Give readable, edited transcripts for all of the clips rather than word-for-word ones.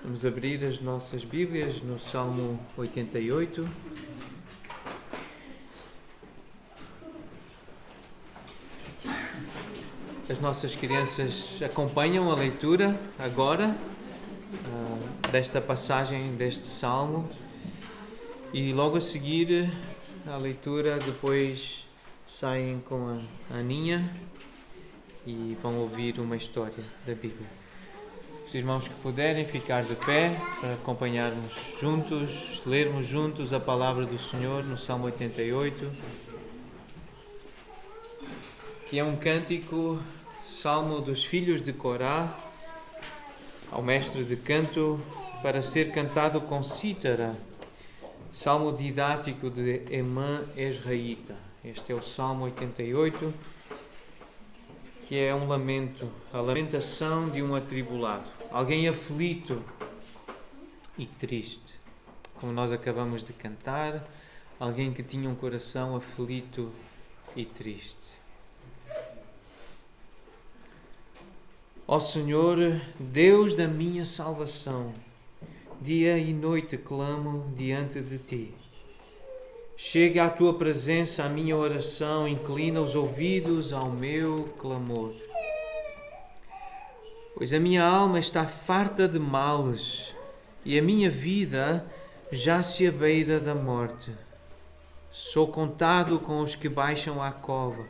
Vamos abrir as nossas Bíblias no Salmo 88. As nossas crianças acompanham a leitura agora desta passagem deste Salmo e logo a seguir a leitura depois saem com a Aninha e vão ouvir uma história da Bíblia. Os irmãos que puderem ficar de pé para acompanharmos juntos, lermos juntos a palavra do Senhor no Salmo 88, que é um cântico, salmo dos filhos de Corá, ao mestre de canto, para ser cantado com cítara, salmo didático de Emã Esraíta. Este é o Salmo 88, que é um lamento, a lamentação de um atribulado, alguém aflito e triste, como nós acabamos de cantar, alguém que tinha um coração aflito e triste. Ó Senhor, Deus da minha salvação, dia e noite clamo diante de Ti. Chega à Tua presença a minha oração, inclina os ouvidos ao meu clamor. Pois a minha alma está farta de males e a minha vida já se abeira da morte. Sou contado com os que baixam à cova,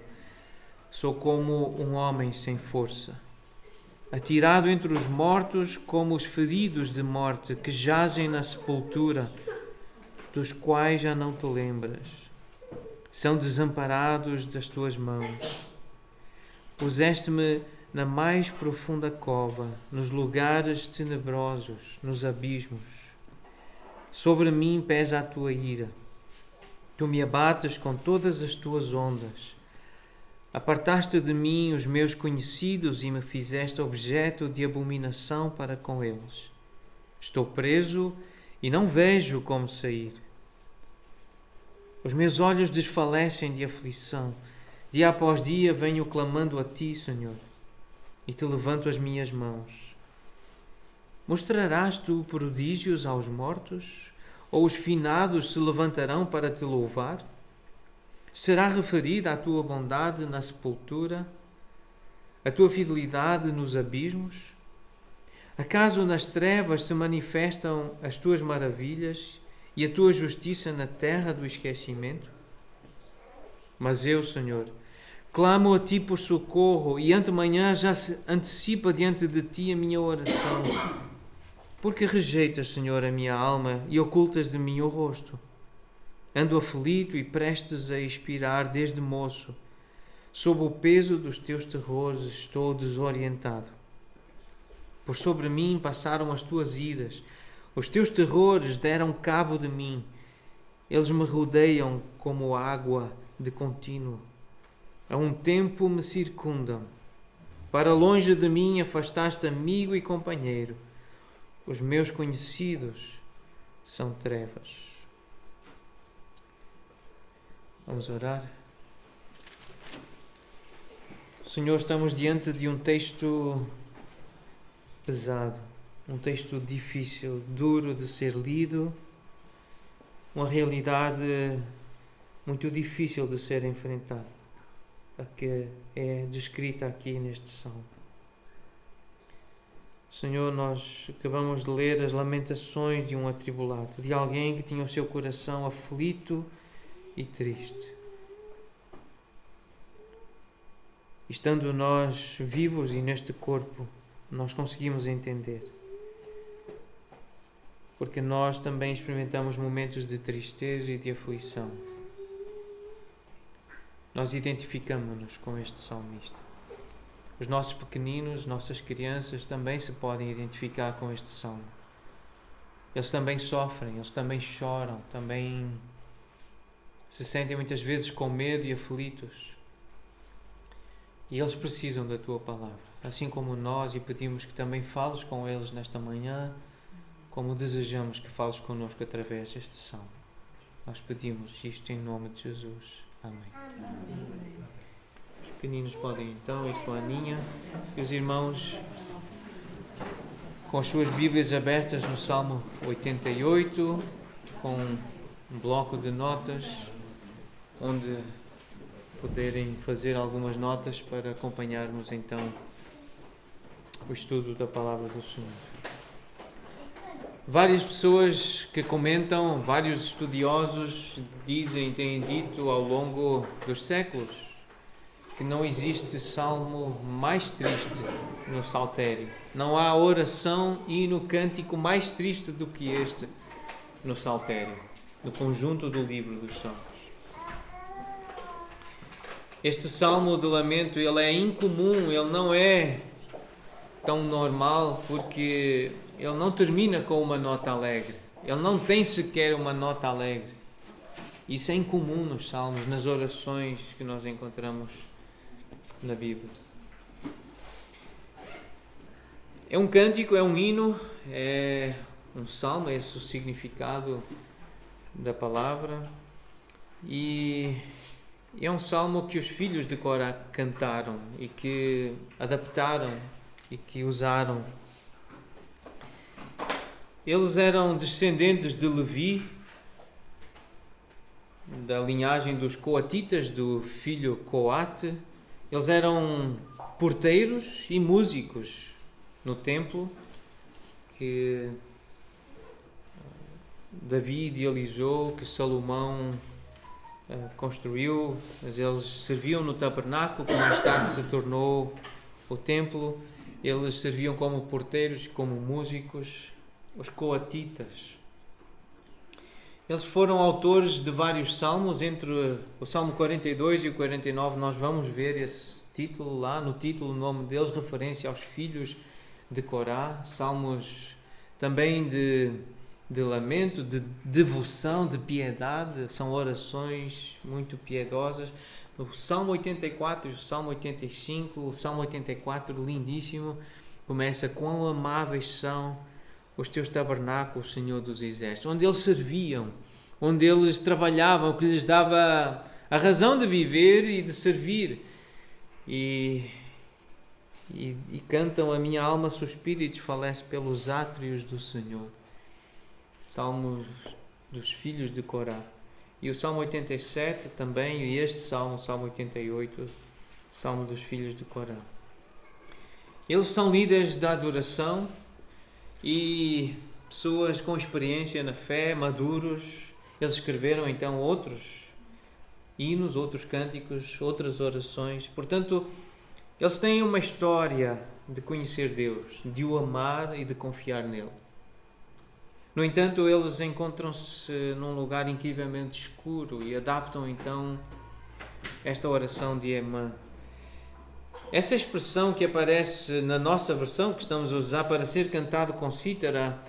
sou como um homem sem força. Atirado entre os mortos como os feridos de morte que jazem na sepultura, dos quais já não te lembras. São desamparados das tuas mãos. Puseste-me na mais profunda cova, nos lugares tenebrosos, nos abismos. Sobre mim pesa a tua ira. Tu me abates com todas as tuas ondas. Apartaste de mim os meus conhecidos e me fizeste objeto de abominação para com eles. Estou preso e não vejo como sair. Os meus olhos desfalecem de aflição. Dia após dia venho clamando a Ti, Senhor, e Te levanto as minhas mãos. Mostrarás Tu prodígios aos mortos? Ou os finados se levantarão para Te louvar? Será referida a Tua bondade na sepultura, a Tua fidelidade nos abismos? Acaso nas trevas se manifestam as Tuas maravilhas e a Tua justiça na terra do esquecimento? Mas eu, Senhor, clamo a Ti por socorro e antemanhã já se antecipa diante de Ti a minha oração. Porque rejeitas, Senhor, a minha alma e ocultas de mim o rosto? Ando aflito e prestes a expirar desde moço. Sob o peso dos Teus terrores estou desorientado. Por sobre mim passaram as Tuas iras. Os Teus terrores deram cabo de mim. Eles me rodeiam como água de contínuo. A um tempo me circundam. Para longe de mim afastaste amigo e companheiro. Os meus conhecidos são trevas. Vamos orar. Senhor, estamos diante de um texto pesado, um texto difícil, duro de ser lido, uma realidade muito difícil de ser enfrentada, a que é descrita aqui neste salmo. Senhor, nós acabamos de ler as lamentações de um atribulado, de alguém que tinha o seu coração aflito e triste. Estando nós vivos e neste corpo, nós conseguimos entender. Porque nós também experimentamos momentos de tristeza e de aflição. Nós identificamos-nos com este salmista. Os nossos pequeninos, nossas crianças também se podem identificar com este salmo. Eles também sofrem, eles também choram, também se sentem muitas vezes com medo e aflitos. E eles precisam da Tua palavra, assim como nós, e pedimos que também fales com eles nesta manhã, como desejamos que fales connosco através deste salmo. Nós pedimos isto em nome de Jesus. Amém. Os pequeninos podem então ir com a Aninha e os irmãos com as suas Bíblias abertas no Salmo 88, com um bloco de notas, onde poderem fazer algumas notas para acompanharmos então o estudo da Palavra do Senhor. Várias pessoas que comentam, vários estudiosos têm dito ao longo dos séculos que não existe salmo mais triste no saltério. Não há oração e no cântico mais triste do que este no saltério, no conjunto do livro dos Salmos. Este salmo de lamento, ele é incomum, ele não é tão normal porque ele não termina com uma nota alegre. Ele não tem sequer uma nota alegre. Isso é incomum nos salmos, nas orações que nós encontramos na Bíblia. É um cântico, é um hino, é um salmo, esse é o significado da palavra. E é um salmo que os filhos de Corá cantaram e que adaptaram e que usaram. Eles eram descendentes de Levi, da linhagem dos coatitas, do filho Coate. Eles eram porteiros e músicos no templo que Davi idealizou, que Salomão construiu. Mas eles serviam no tabernáculo, que mais tarde se tornou o templo. Eles serviam como porteiros, como músicos, os coatitas. Eles foram autores de vários salmos. Entre o Salmo 42 e o 49 nós vamos ver esse título lá, no título, o nome deles, referência aos filhos de Corá. Salmos também de lamento, de devoção, de piedade. São orações muito piedosas. O Salmo 84 e o Salmo 85, o Salmo 84, lindíssimo, começa: quão amáveis são os teus tabernáculos, Senhor dos Exércitos, onde eles serviam, onde eles trabalhavam, que lhes dava a razão de viver e de servir. E cantam: a minha alma suspira e desfalece pelos átrios do Senhor. Salmos dos filhos de Corá. E o Salmo 87 também, e este Salmo, o Salmo 88, Salmo dos filhos de Corá. Eles são líderes da adoração e pessoas com experiência na fé, maduros. Eles escreveram então outros hinos, outros cânticos, outras orações. Portanto, eles têm uma história de conhecer Deus, de o amar e de confiar nele. No entanto, eles encontram-se num lugar incrivelmente escuro e adaptam então esta oração de Emã. Essa expressão que aparece na nossa versão, que estamos a usar, para ser cantado com cítara,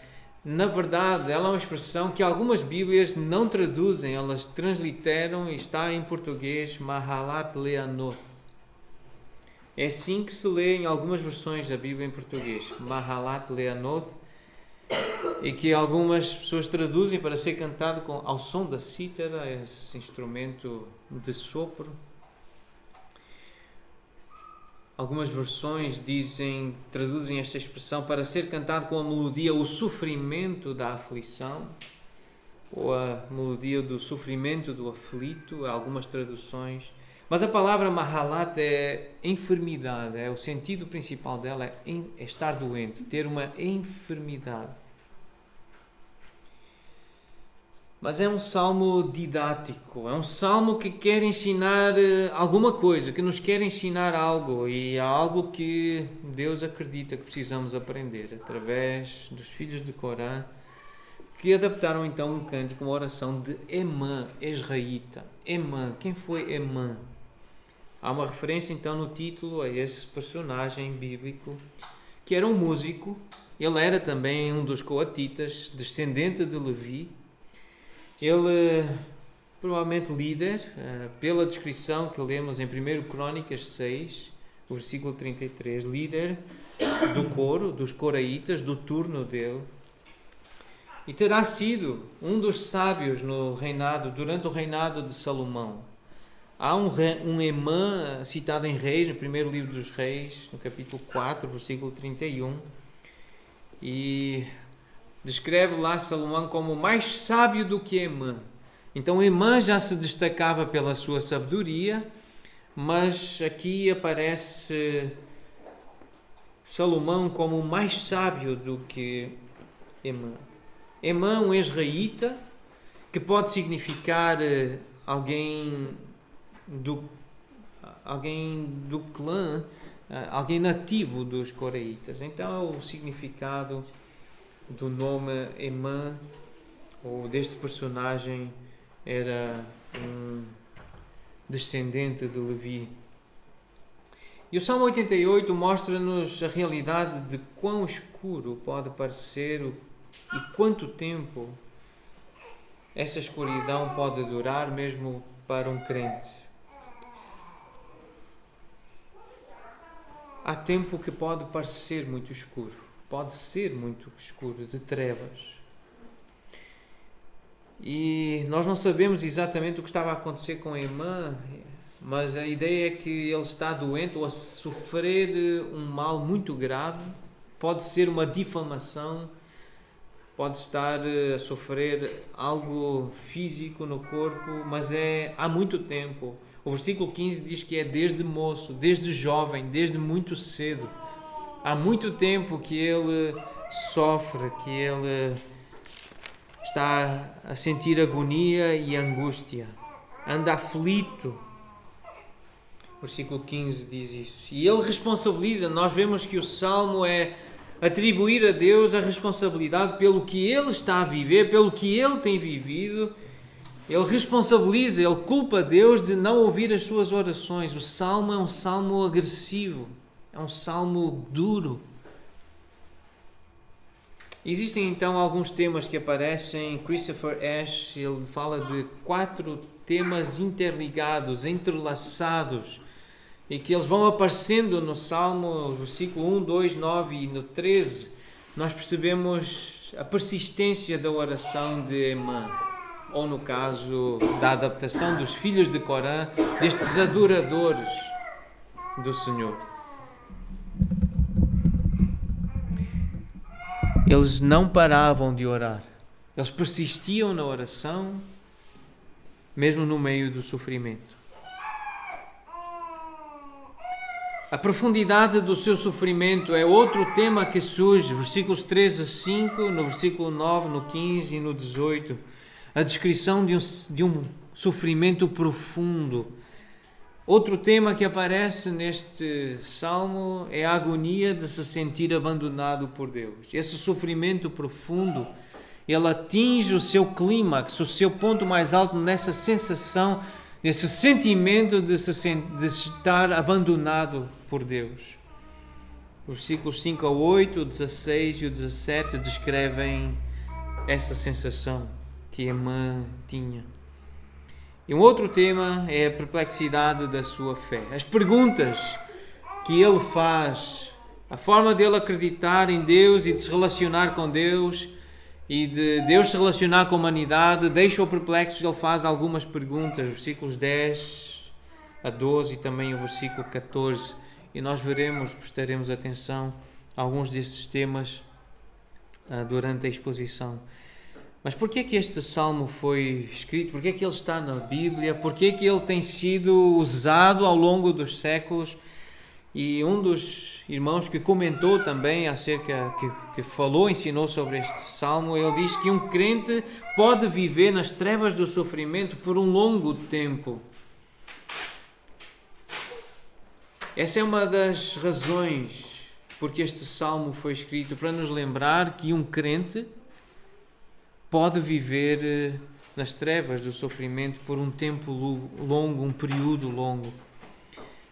na verdade, ela é uma expressão que algumas Bíblias não traduzem, elas transliteram e está em português Mahalat Leanoth. É assim que se lê em algumas versões da Bíblia em português, Mahalat Leanoth, e que algumas pessoas traduzem para ser cantado ao som da cítara, esse instrumento de sopro. Algumas versões traduzem esta expressão para ser cantado com a melodia o sofrimento da aflição, ou a melodia do sofrimento do aflito, algumas traduções. Mas a palavra Mahalat é enfermidade, o sentido principal dela é estar doente, ter uma enfermidade. Mas é um salmo didático, é um salmo que quer ensinar alguma coisa, que nos quer ensinar algo, e é algo que Deus acredita que precisamos aprender através dos filhos de Corá, que adaptaram então um cântico, uma oração de Emã, israelita. Emã, quem foi Emã? Há uma referência então no título a esse personagem bíblico, que era um músico. Ele era também um dos coatitas, descendente de Levi. Ele, provavelmente líder, pela descrição que lemos em 1 Crônicas 6, o versículo 33, líder do coro, dos coraitas, do turno dele. E terá sido um dos sábios durante o reinado de Salomão. Há um Emã citado em Reis, no primeiro livro dos Reis, no capítulo 4, versículo 31. e descreve lá Salomão como mais sábio do que Emã. Então Emã já se destacava pela sua sabedoria, mas aqui aparece Salomão como mais sábio do que Emã. Emã, um israelita, que pode significar alguém do clã, alguém nativo dos coreítas. Então o significado do nome Emã, ou deste personagem, era um descendente de Levi. E o Salmo 88 mostra-nos a realidade de quão escuro pode parecer e quanto tempo essa escuridão pode durar mesmo para um crente. Há tempo que pode parecer muito escuro, pode ser muito escuro, de trevas. E nós não sabemos exatamente o que estava a acontecer com Emã, mas a ideia é que ele está doente ou a sofrer um mal muito grave. Pode ser uma difamação, pode estar a sofrer algo físico no corpo, mas há muito tempo. O versículo 15 diz que é desde moço, desde jovem, desde muito cedo. Há muito tempo que ele sofre, que ele está a sentir agonia e angústia. Anda aflito. O versículo 15 diz isso. E ele responsabiliza. Nós vemos que o Salmo é atribuir a Deus a responsabilidade pelo que ele está a viver, pelo que ele tem vivido. Ele responsabiliza, ele culpa Deus de não ouvir as suas orações. O Salmo é um salmo agressivo, é um salmo duro. Existem então alguns temas que aparecem. Christopher Ash, ele fala de 4 temas interligados, entrelaçados, e que eles vão aparecendo no Salmo, versículo 1, 2, 9 e no 13. Nós percebemos a persistência da oração de Emã, ou no caso da adaptação dos filhos de Corã, destes adoradores do Senhor. Eles não paravam de orar, eles persistiam na oração, mesmo no meio do sofrimento. A profundidade do seu sofrimento é outro tema que surge, versículos 3 a 5, no versículo 9, no 15 e no 18. A descrição de um sofrimento profundo. Outro tema que aparece neste salmo é a agonia de se sentir abandonado por Deus. Esse sofrimento profundo, ele atinge o seu clímax, o seu ponto mais alto nessa sensação, nesse sentimento de estar abandonado por Deus. Os versículos 5 a 8, o 16 e o 17 descrevem essa sensação que Emã tinha. E um outro tema é a perplexidade da sua fé. As perguntas que ele faz, a forma dele acreditar em Deus e de se relacionar com Deus e de Deus se relacionar com a humanidade, deixa-o perplexo. Ele faz algumas perguntas, versículos 10 a 12 e também o versículo 14. E nós prestaremos atenção a alguns desses temas durante a exposição. Mas por que este salmo foi escrito? Por que ele está na Bíblia? Por que ele tem sido usado ao longo dos séculos? E um dos irmãos que comentou também que falou, ensinou sobre este salmo, ele diz que um crente pode viver nas trevas do sofrimento por um longo tempo. Essa é uma das razões porque este salmo foi escrito, para nos lembrar que um crente pode viver nas trevas do sofrimento por um tempo longo, um período longo.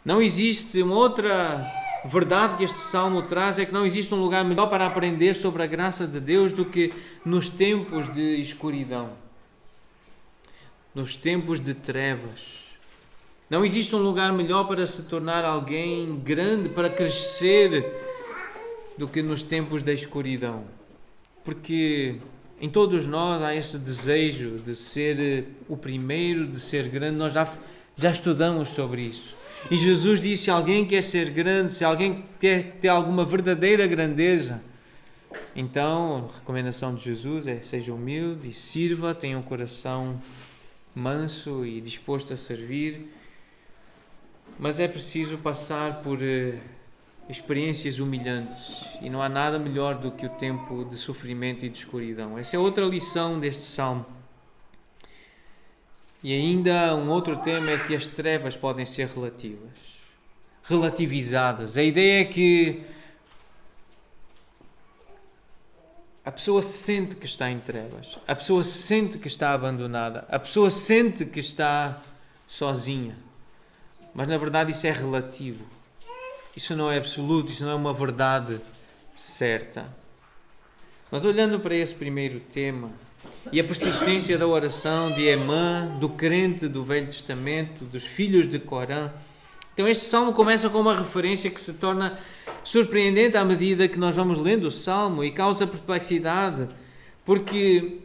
Não existe uma outra verdade que este salmo traz, é que não existe um lugar melhor para aprender sobre a graça de Deus do que nos tempos de escuridão, nos tempos de trevas. Não existe um lugar melhor para se tornar alguém grande, para crescer, do que nos tempos da escuridão. Porque em todos nós há esse desejo de ser o primeiro, de ser grande. Nós já estudamos sobre isso. E Jesus disse: se alguém quer ser grande, se alguém quer ter alguma verdadeira grandeza, Então, a recomendação de Jesus é: seja humilde e sirva, tenha um coração manso e disposto a servir. Mas é preciso passar por experiências humilhantes, e não há nada melhor do que o tempo de sofrimento e de escuridão. Essa é outra lição deste salmo. E ainda um outro tema é que as trevas podem ser relativizadas. A ideia é que a pessoa sente que está em trevas, a pessoa sente que está abandonada, a pessoa sente que está sozinha. Mas na verdade isso é relativo. Isso não é absoluto, isso não é uma verdade certa. Mas olhando para esse primeiro tema e a persistência da oração de Emã, do crente do Velho Testamento, dos filhos de Corã, então este salmo começa com uma referência que se torna surpreendente à medida que nós vamos lendo o salmo e causa perplexidade, porque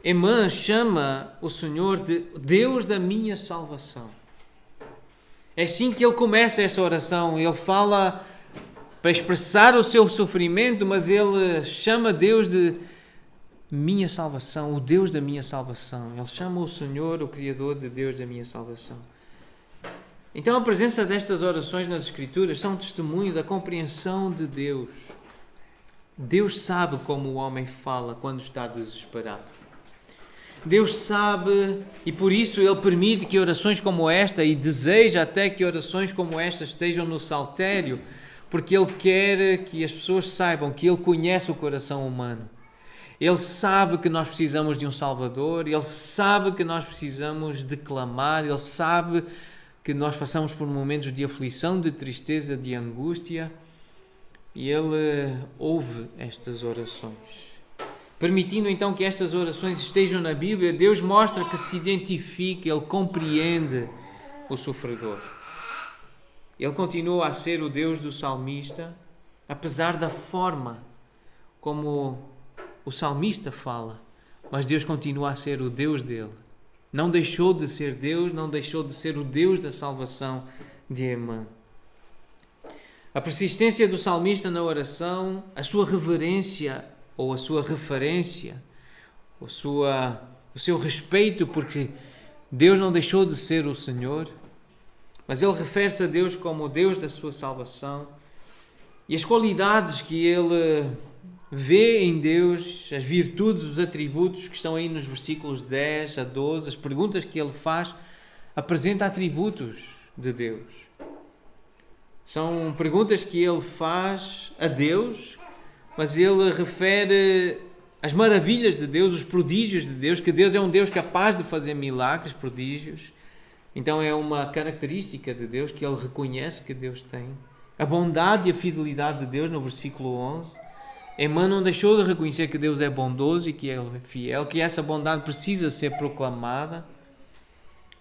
Emã chama o Senhor de Deus da minha salvação. É assim que ele começa esta oração. Ele fala para expressar o seu sofrimento, mas ele chama Deus de minha salvação, o Deus da minha salvação. Ele chama o Senhor, o Criador, de Deus da minha salvação. Então a presença destas orações nas Escrituras são um testemunho da compreensão de Deus. Deus sabe como o homem fala quando está desesperado. Deus sabe, e por isso Ele permite que orações como esta, e deseja até que orações como esta estejam no saltério, porque Ele quer que as pessoas saibam que Ele conhece o coração humano. Ele sabe que nós precisamos de um Salvador, Ele sabe que nós precisamos de clamar, Ele sabe que nós passamos por momentos de aflição, de tristeza, de angústia, e Ele ouve estas orações. Permitindo então que estas orações estejam na Bíblia, Deus mostra que se identifica, Ele compreende o sofredor. Ele continua a ser o Deus do salmista, apesar da forma como o salmista fala, mas Deus continua a ser o Deus dele. Não deixou de ser Deus, não deixou de ser o Deus da salvação de Emã. A persistência do salmista na oração, a sua reverência ou a sua referência, o seu respeito, porque Deus não deixou de ser o Senhor, mas ele refere-se a Deus como o Deus da sua salvação, e as qualidades que ele vê em Deus, as virtudes, os atributos que estão aí nos versículos 10 a 12, as perguntas que ele faz, apresenta atributos de Deus. São perguntas que ele faz a Deus, mas ele refere as maravilhas de Deus, os prodígios de Deus, que Deus é um Deus capaz de fazer milagres, prodígios. Então é uma característica de Deus que ele reconhece que Deus tem. A bondade e a fidelidade de Deus no versículo 11. Emã não deixou de reconhecer que Deus é bondoso e que Ele é fiel, que essa bondade precisa ser proclamada.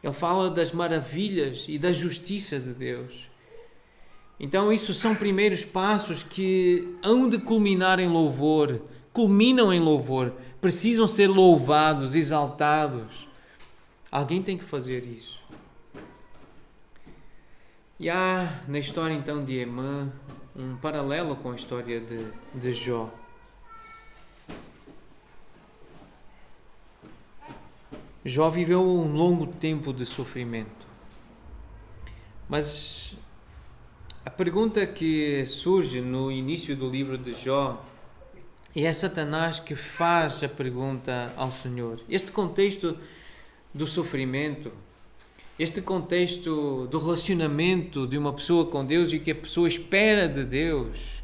Ele fala das maravilhas e da justiça de Deus. Então isso são primeiros passos que hão de culminar em louvor, culminam em louvor, precisam ser louvados, exaltados. Alguém tem que fazer isso. E há na história então de Emã um paralelo com a história de Jó. Jó viveu um longo tempo de sofrimento. Mas a pergunta que surge no início do livro de Jó é Satanás que faz a pergunta ao Senhor. Este contexto do sofrimento, este contexto do relacionamento de uma pessoa com Deus e que a pessoa espera de Deus,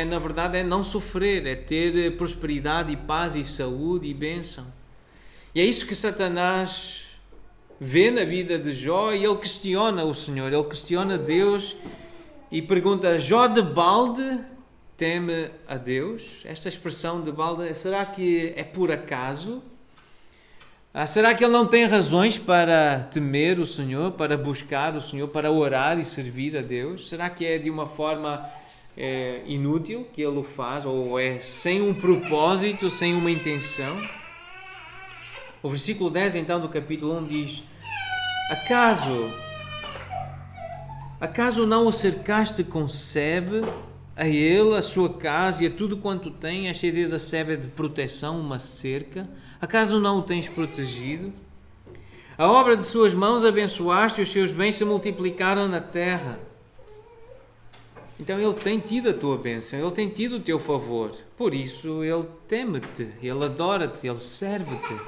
na verdade é não sofrer, é ter prosperidade e paz e saúde e bênção. E é isso que Satanás vê na vida de Jó, e ele questiona o Senhor, ele questiona Deus e pergunta: Jó de balde teme a Deus? Esta expressão de balde, será que é por acaso? Será que ele não tem razões para temer o Senhor, para buscar o Senhor, para orar e servir a Deus? Será que é de uma forma inútil que ele o faz, ou é sem um propósito, sem uma intenção? O versículo 10 então do capítulo 1 diz: Acaso não o cercaste com sebe A ele, a sua casa e a tudo quanto tem. Esta ideia da sebe de proteção, uma cerca. Acaso não o tens protegido? A obra de suas mãos abençoaste e os seus bens se multiplicaram na terra. Então ele tem tido a tua bênção, ele tem tido o teu favor. Por isso ele teme-te, ele adora-te, ele serve-te.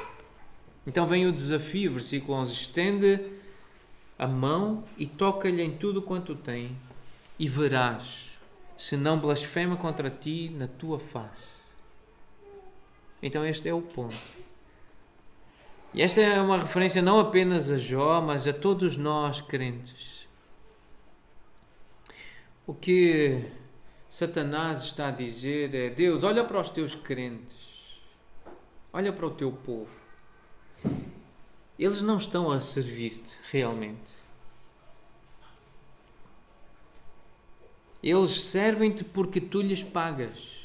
Então vem o desafio, versículo 11. Estende a mão e toca-lhe em tudo quanto tem e verás se não blasfema contra ti na tua face. Então este é o ponto. E esta é uma referência não apenas a Jó, mas a todos nós crentes. O que Satanás está a dizer é: Deus, olha para os teus crentes, olha para o teu povo. Eles não estão a servir-te realmente. Eles servem-te porque tu lhes pagas.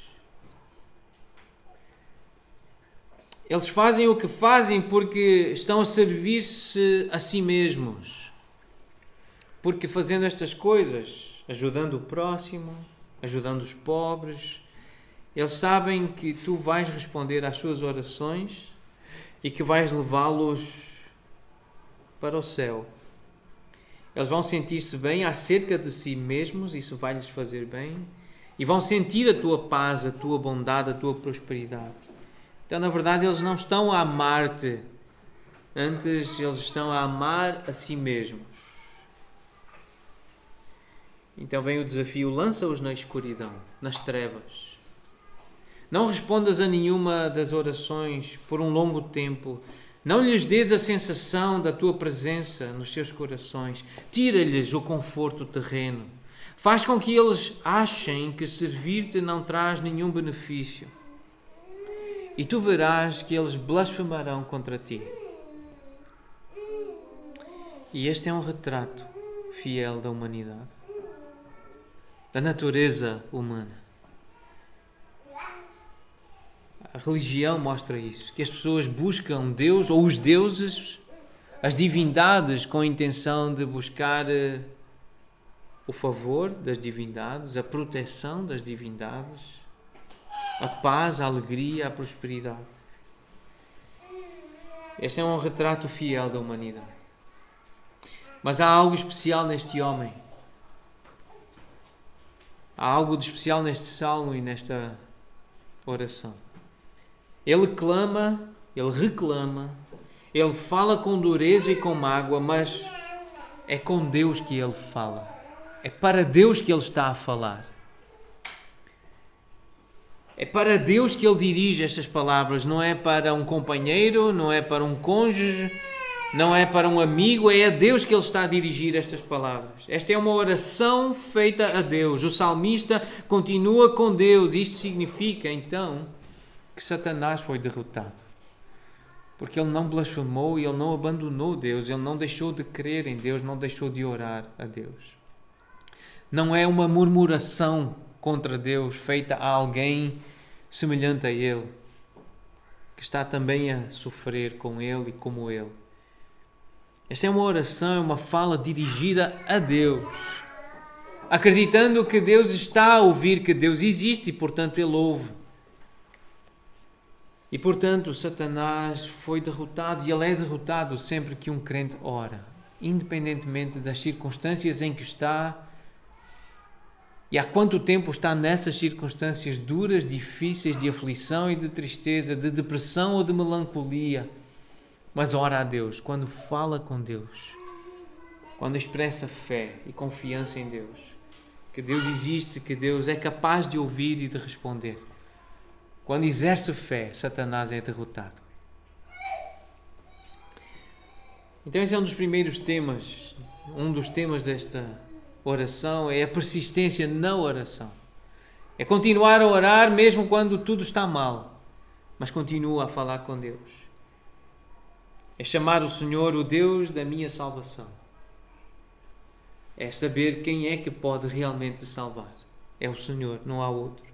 Eles fazem o que fazem porque estão a servir-se a si mesmos. Porque fazendo estas coisas, ajudando o próximo, ajudando os pobres, eles sabem que tu vais responder às suas orações e que vais levá-los para o céu. Eles vão sentir-se bem acerca de si mesmos, isso vai lhes fazer bem, e vão sentir a tua paz, a tua bondade, a tua prosperidade. Então, na verdade, eles não estão a amar-te, antes eles estão a amar a si mesmos. Então vem o desafio: lança-os na escuridão, nas trevas. Não respondas a nenhuma das orações por um longo tempo. Não lhes dês a sensação da tua presença nos seus corações. Tira-lhes o conforto terreno. Faz com que eles achem que servir-te não traz nenhum benefício. E tu verás que eles blasfemarão contra ti. E este é um retrato fiel da humanidade, da natureza humana. A religião mostra isso, que as pessoas buscam Deus ou os deuses, as divindades, com a intenção de buscar o favor das divindades, a proteção das divindades, a paz, a alegria, a prosperidade. Este é um retrato fiel da humanidade. Mas há algo especial neste homem. Há algo de especial neste salmo e nesta oração. Ele clama, ele reclama, ele fala com dureza e com mágoa, mas é com Deus que ele fala. É para Deus que ele está a falar. É para Deus que ele dirige estas palavras, não é para um companheiro, não é para um cônjuge, não é para um amigo, é a Deus que ele está a dirigir estas palavras. Esta é uma oração feita a Deus. O salmista continua com Deus. Isto significa, então, que Satanás foi derrotado. Porque ele não blasfemou e ele não abandonou Deus, ele não deixou de crer em Deus, não deixou de orar a Deus. Não é uma murmuração contra Deus feita a alguém semelhante a ele, que está também a sofrer com ele e como ele. Esta é uma oração, é uma fala dirigida a Deus, acreditando que Deus está a ouvir, que Deus existe e, portanto, ele ouve. E, portanto, Satanás foi derrotado e ele é derrotado sempre que um crente ora, independentemente das circunstâncias em que está e há quanto tempo está nessas circunstâncias duras, difíceis, de aflição e de tristeza, de depressão ou de melancolia. Mas ora a Deus, quando fala com Deus, quando expressa fé e confiança em Deus, que Deus existe, que Deus é capaz de ouvir e de responder. Quando exerce fé, Satanás é derrotado. Então esse é um dos primeiros temas, um dos temas desta oração, é a persistência na oração. É continuar a orar mesmo quando tudo está mal, mas continua a falar com Deus. É chamar o Senhor o Deus da minha salvação. É saber quem é que pode realmente salvar. É o Senhor, não há outro.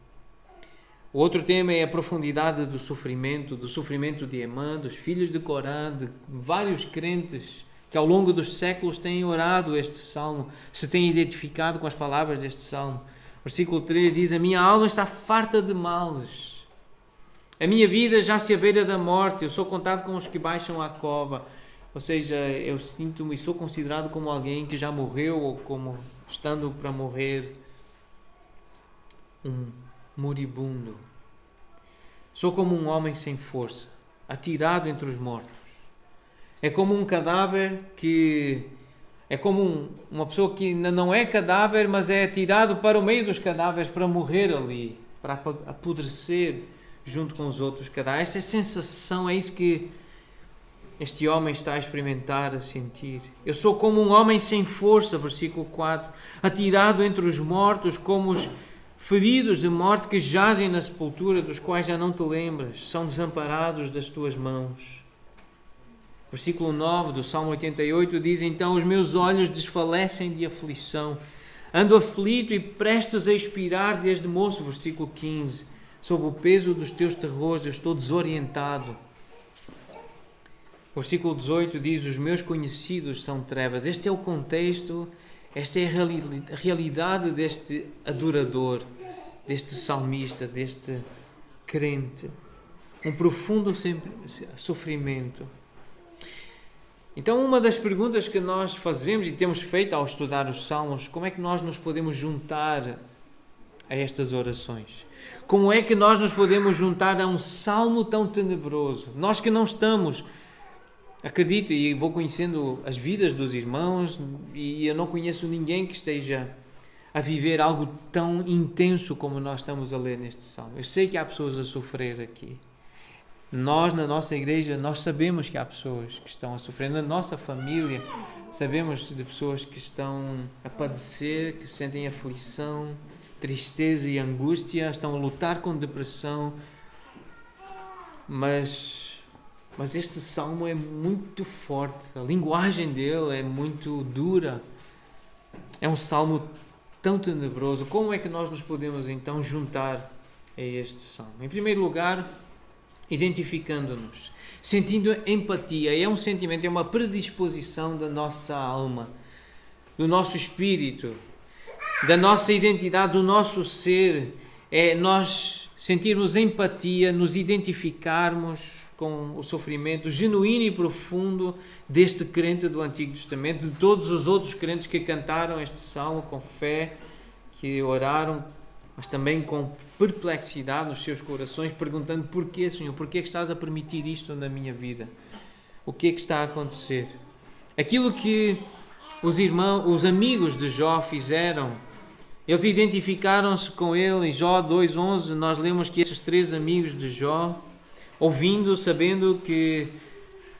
O outro tema é a profundidade do sofrimento de Emã, dos filhos de Corã, de vários crentes que ao longo dos séculos têm orado este salmo, se têm identificado com as palavras deste salmo. Versículo 3 diz: a minha alma está farta de males. A minha vida já se abeira da morte. Eu sou contado com os que baixam à cova. Ou seja, eu sinto-me e sou considerado como alguém que já morreu ou como estando para morrer, um moribundo. Sou como um homem sem força, atirado entre os mortos. É como um cadáver que... É como uma pessoa que ainda não é cadáver, mas é atirado para o meio dos cadáveres para morrer ali, para apodrecer junto com os outros cadáveres. Essa sensação, é isso que este homem está a experimentar, a sentir. Eu sou como um homem sem força, versículo 4, atirado entre os mortos, como os feridos de morte que jazem na sepultura, dos quais já não te lembras, são desamparados das tuas mãos. Versículo 9 do Salmo 88 diz: então os meus olhos desfalecem de aflição, ando aflito e prestes a expirar desde moço. Versículo 15, sob o peso dos teus terrores eu estou desorientado. Versículo 18 diz: os meus conhecidos são trevas. Este é o contexto, esta é a realidade deste adorador, deste salmista, deste crente. Um profundo sofrimento. Então, uma das perguntas que nós fazemos e temos feito ao estudar os Salmos: como é que nós nos podemos juntar a estas orações? Como é que nós nos podemos juntar a um salmo tão tenebroso? Nós que não estamos, acredito, e vou conhecendo as vidas dos irmãos, e eu não conheço ninguém que esteja a viver algo tão intenso como nós estamos a ler neste salmo. Eu sei que há pessoas a sofrer aqui. Nós, na nossa igreja, nós sabemos que há pessoas que estão a sofrer. Na nossa família, sabemos de pessoas que estão a padecer, que sentem aflição, tristeza e angústia, estão a lutar com depressão. Mas este salmo é muito forte. A linguagem dele é muito dura. É um salmo tão tenebroso. Como é que nós nos podemos, então, juntar a este salmo? Em primeiro lugar, identificando-nos, sentindo empatia. É um sentimento, é uma predisposição da nossa alma, do nosso espírito, da nossa identidade, do nosso ser. É nós sentirmos empatia, nos identificarmos com o sofrimento genuíno e profundo deste crente do Antigo Testamento, de todos os outros crentes que cantaram este salmo com fé, que oraram, mas também com perplexidade nos seus corações, perguntando: porquê, Senhor? Porquê é que estás a permitir isto na minha vida? O que é que está a acontecer? Aquilo que os amigos de Jó fizeram, eles identificaram-se com ele. Em Jó 2:11 nós lemos que esses 3 amigos de Jó, ouvindo, sabendo que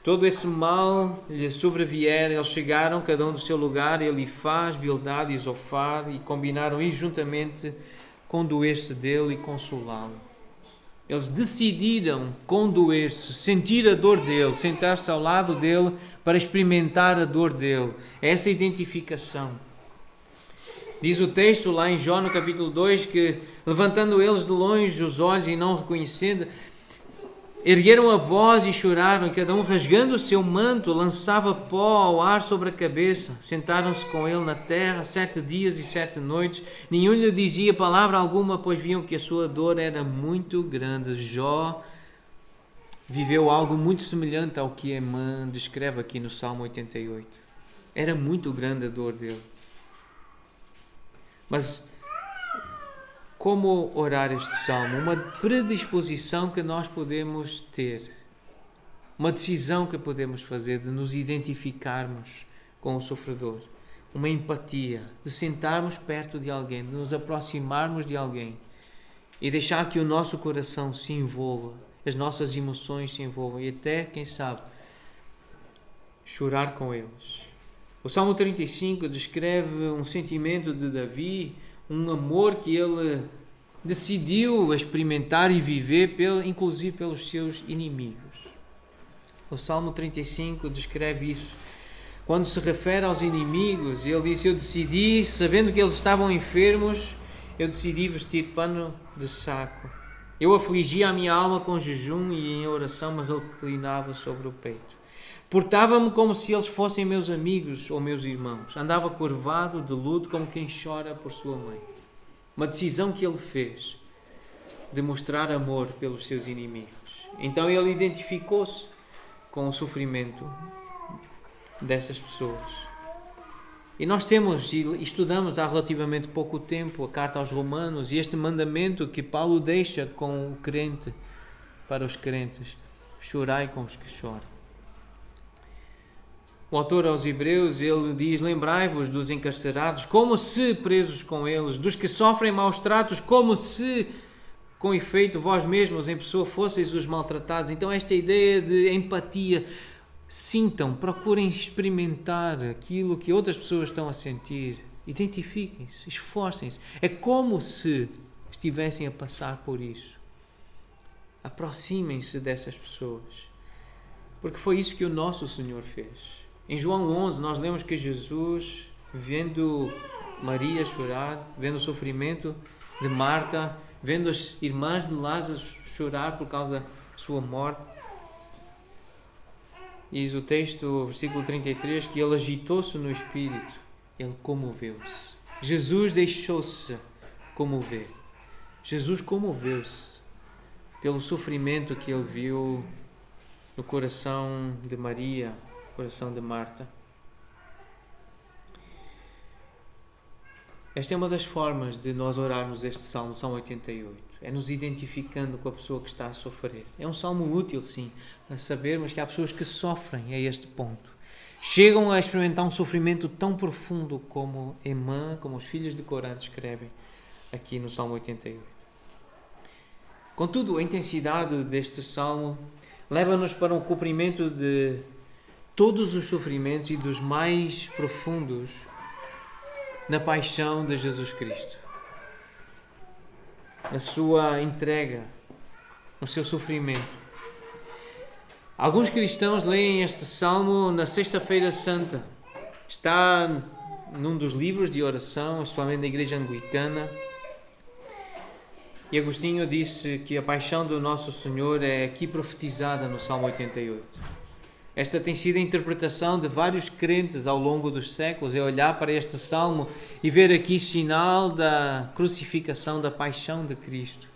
todo esse mal lhe sobreviera, eles chegaram, cada um do seu lugar, Elifaz, Bildade e Zofar, e combinaram ir juntamente condoer-se dele e consolá-lo. Eles decidiram condoer-se, sentir a dor dele, sentar-se ao lado dele para experimentar a dor dele. Essa identificação. Diz o texto lá em Jó, no capítulo 2, que levantando eles de longe os olhos e não reconhecendo, ergueram a voz e choraram, e cada um, rasgando o seu manto, lançava pó ao ar sobre a cabeça. Sentaram-se com ele na terra 7 dias e 7 noites. Nenhum lhe dizia palavra alguma, pois viam que a sua dor era muito grande. Jó viveu algo muito semelhante ao que Emã descreve aqui no Salmo 88. Era muito grande a dor dele. Mas como orar este salmo? Uma predisposição que nós podemos ter, uma decisão que podemos fazer de nos identificarmos com o sofredor, uma empatia, de sentarmos perto de alguém, de nos aproximarmos de alguém e deixar que o nosso coração se envolva, as nossas emoções se envolvam e até, quem sabe, chorar com eles. O Salmo 35 descreve um sentimento de Davi, um amor que ele decidiu experimentar e viver, inclusive pelos seus inimigos. O Salmo 35 descreve isso. Quando se refere aos inimigos, ele diz: eu decidi, sabendo que eles estavam enfermos, eu decidi vestir pano de saco. Eu afligia a minha alma com jejum e em oração me reclinava sobre o peito. Portava-me como se eles fossem meus amigos ou meus irmãos. Andava curvado de luto como quem chora por sua mãe. Uma decisão que ele fez de mostrar amor pelos seus inimigos. Então ele identificou-se com o sofrimento dessas pessoas. E nós temos e estudamos há relativamente pouco tempo a carta aos Romanos e este mandamento que Paulo deixa com o crente para os crentes: chorai com os que choram. O autor aos Hebreus, ele diz: lembrai-vos dos encarcerados, como se presos com eles, dos que sofrem maus tratos, como se com efeito vós mesmos em pessoa fosseis os maltratados. Então esta ideia de empatia, sintam, procurem experimentar aquilo que outras pessoas estão a sentir, identifiquem-se, esforcem-se. É como se estivessem a passar por isso. Aproximem-se dessas pessoas, porque foi isso que o nosso Senhor fez. Em João 11 nós lemos que Jesus, vendo Maria chorar, vendo o sofrimento de Marta, vendo as irmãs de Lázaro chorar por causa da sua morte, diz o texto, versículo 33, que ele agitou-se no espírito, ele comoveu-se. Jesus deixou-se comover. Jesus comoveu-se pelo sofrimento que ele viu no coração de Maria, no coração de Marta. Esta é uma das formas de nós orarmos este Salmo, Salmo 88. É nos identificando com a pessoa que está a sofrer. É um salmo útil, sim, a sabermos que há pessoas que sofrem a este ponto. Chegam a experimentar um sofrimento tão profundo como Emã, como os filhos de Corá descrevem aqui no Salmo 88. Contudo, a intensidade deste salmo leva-nos para um cumprimento de todos os sofrimentos e dos mais profundos na paixão de Jesus Cristo, na sua entrega, no seu sofrimento. Alguns cristãos leem este salmo na Sexta-feira Santa. Está num dos livros de oração, especialmente na Igreja Anglicana. E Agostinho disse que a paixão do Nosso Senhor é aqui profetizada no Salmo 88. Esta tem sido a interpretação de vários crentes ao longo dos séculos, é olhar para este salmo e ver aqui sinal da crucificação, da paixão de Cristo.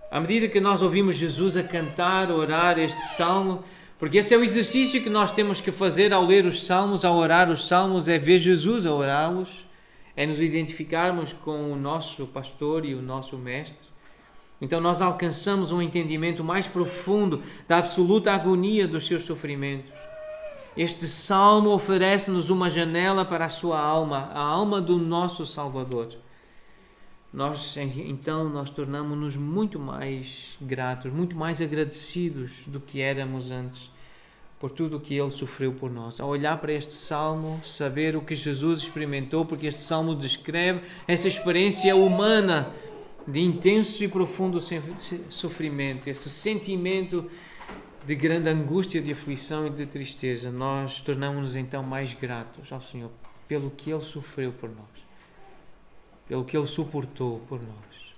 À medida que nós ouvimos Jesus a cantar, a orar este salmo, porque esse é o exercício que nós temos que fazer ao ler os salmos, ao orar os salmos, é ver Jesus a orá-los, é nos identificarmos com o nosso pastor e o nosso mestre. Então nós alcançamos um entendimento mais profundo da absoluta agonia dos seus sofrimentos. Este salmo oferece-nos uma janela para a sua alma, a alma do nosso Salvador. Nós tornamos-nos muito mais gratos, muito mais agradecidos do que éramos antes, por tudo o que Ele sofreu por nós. Ao olhar para este salmo, saber o que Jesus experimentou, porque este salmo descreve essa experiência humana de intenso e profundo sofrimento, esse sentimento de grande angústia, de aflição e de tristeza, nós tornamos-nos então mais gratos ao Senhor pelo que Ele sofreu por nós, pelo que Ele suportou por nós.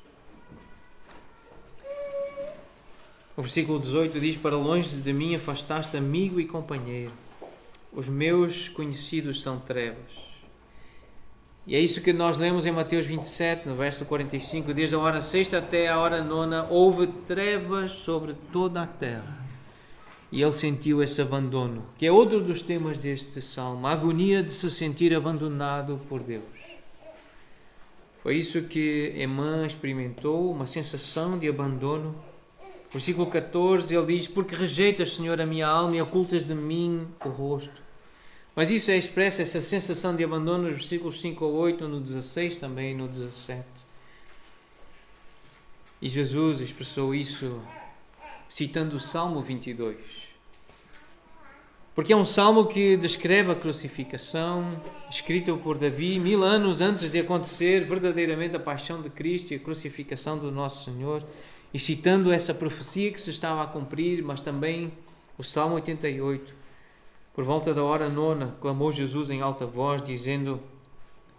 O versículo 18 diz: para longe de mim afastaste amigo e companheiro, os meus conhecidos são trevas. E é isso que nós lemos em Mateus 27, no verso 45, desde a hora sexta até a hora nona, houve trevas sobre toda a terra. E ele sentiu esse abandono, que é outro dos temas deste salmo, a agonia de se sentir abandonado por Deus. Foi isso que Emã experimentou, uma sensação de abandono. Versículo 14, ele diz: porque rejeitas, Senhor, a minha alma e ocultas de mim o rosto. Mas isso é expressa, essa sensação de abandono, nos versículos 5 a 8, no 16 também e no 17. E Jesus expressou isso citando o Salmo 22. Porque é um salmo que descreve a crucificação, escrito por Davi 1000 anos antes de acontecer verdadeiramente a paixão de Cristo e a crucificação do nosso Senhor. E citando essa profecia que se estava a cumprir, mas também o Salmo 88. Por volta da hora nona, clamou Jesus em alta voz, dizendo: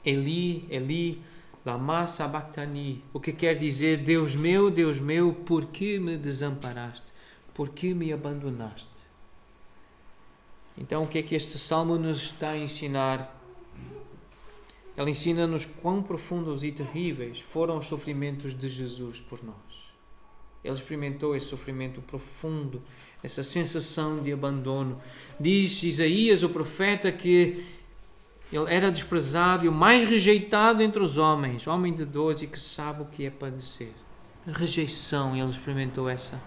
Eli, Eli, lama sabachthani, o que quer dizer: Deus meu, por que me desamparaste? Por que me abandonaste? Então, o que é que este salmo nos está a ensinar? Ela ensina-nos quão profundos e terríveis foram os sofrimentos de Jesus por nós. Ele experimentou esse sofrimento profundo, essa sensação de abandono. Diz Isaías, o profeta, que ele era desprezado e o mais rejeitado entre os homens, homem de dores e que sabe o que é padecer. A rejeição, ele experimentou essa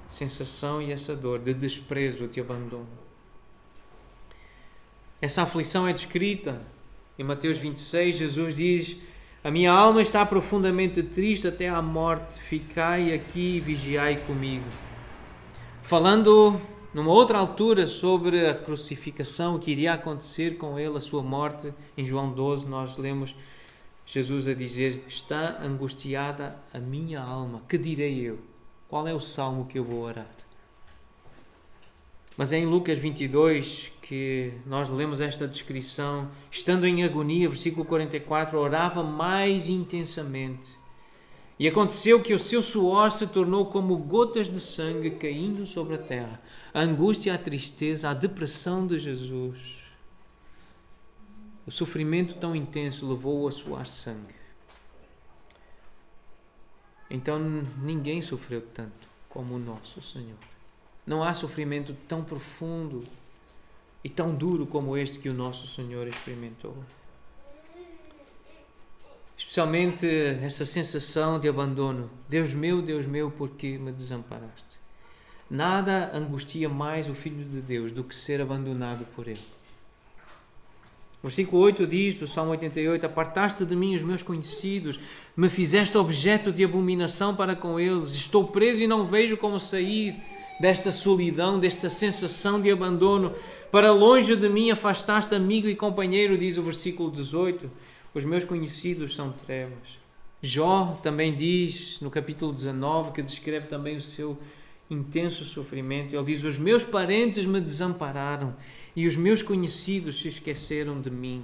sensação e essa dor de desprezo, de abandono. Essa aflição é descrita em Mateus 26. Jesus diz: a minha alma está profundamente triste até à morte, ficai aqui e vigiai comigo. Falando numa outra altura sobre a crucificação, o que iria acontecer com ele, a sua morte, em João 12 nós lemos Jesus a dizer: está angustiada a minha alma, que direi eu? Qual é o salmo que eu vou orar? Mas é em Lucas 22 que nós lemos esta descrição. Estando em agonia, versículo 44, orava mais intensamente. E aconteceu que o seu suor se tornou como gotas de sangue caindo sobre a terra. A angústia, a tristeza, a depressão de Jesus, o sofrimento tão intenso levou-o a suar sangue. Então ninguém sofreu tanto como o nosso Senhor. Não há sofrimento tão profundo e tão duro como este que o nosso Senhor experimentou. Especialmente essa sensação de abandono. Deus meu, por que me desamparaste? Nada angustia mais o Filho de Deus do que ser abandonado por Ele. Versículo 8 diz, do Salmo 88, apartaste de mim os meus conhecidos, me fizeste objeto de abominação para com eles, estou preso e não vejo como sair desta solidão, desta sensação de abandono. Para longe de mim afastaste amigo e companheiro, diz o versículo 18, os meus conhecidos são trevas. Jó também diz, no capítulo 19, que descreve também o seu intenso sofrimento, ele diz: os meus parentes me desampararam e os meus conhecidos se esqueceram de mim.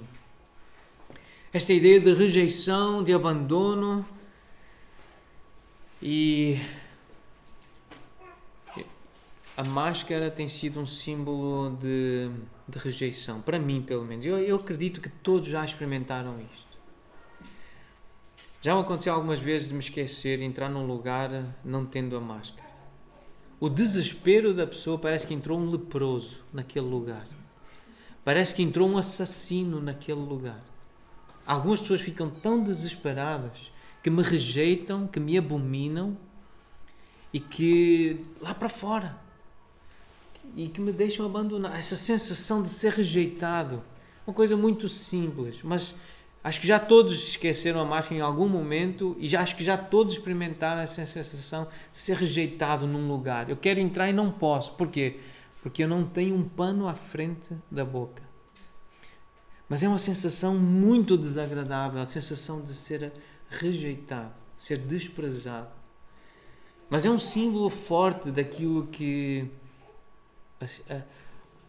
Esta ideia de rejeição, de abandono, e a máscara tem sido um símbolo de rejeição, para mim pelo menos. Eu acredito que todos já experimentaram isto. Já me aconteceu algumas vezes de me esquecer e entrar num lugar não tendo a máscara. O desespero da pessoa, parece que entrou um leproso naquele lugar. Parece que entrou um assassino naquele lugar. Algumas pessoas ficam tão desesperadas que me rejeitam, que me abominam e que lá para fora, e que me deixam abandonar. Essa sensação de ser rejeitado, uma coisa muito simples, mas acho que já todos esqueceram a máscara em algum momento e acho que já todos experimentaram essa sensação de ser rejeitado num lugar. Eu quero entrar e não posso. Porquê? Porque eu não tenho um pano à frente da boca. Mas é uma sensação muito desagradável, a sensação de ser rejeitado, ser desprezado. Mas é um símbolo forte daquilo que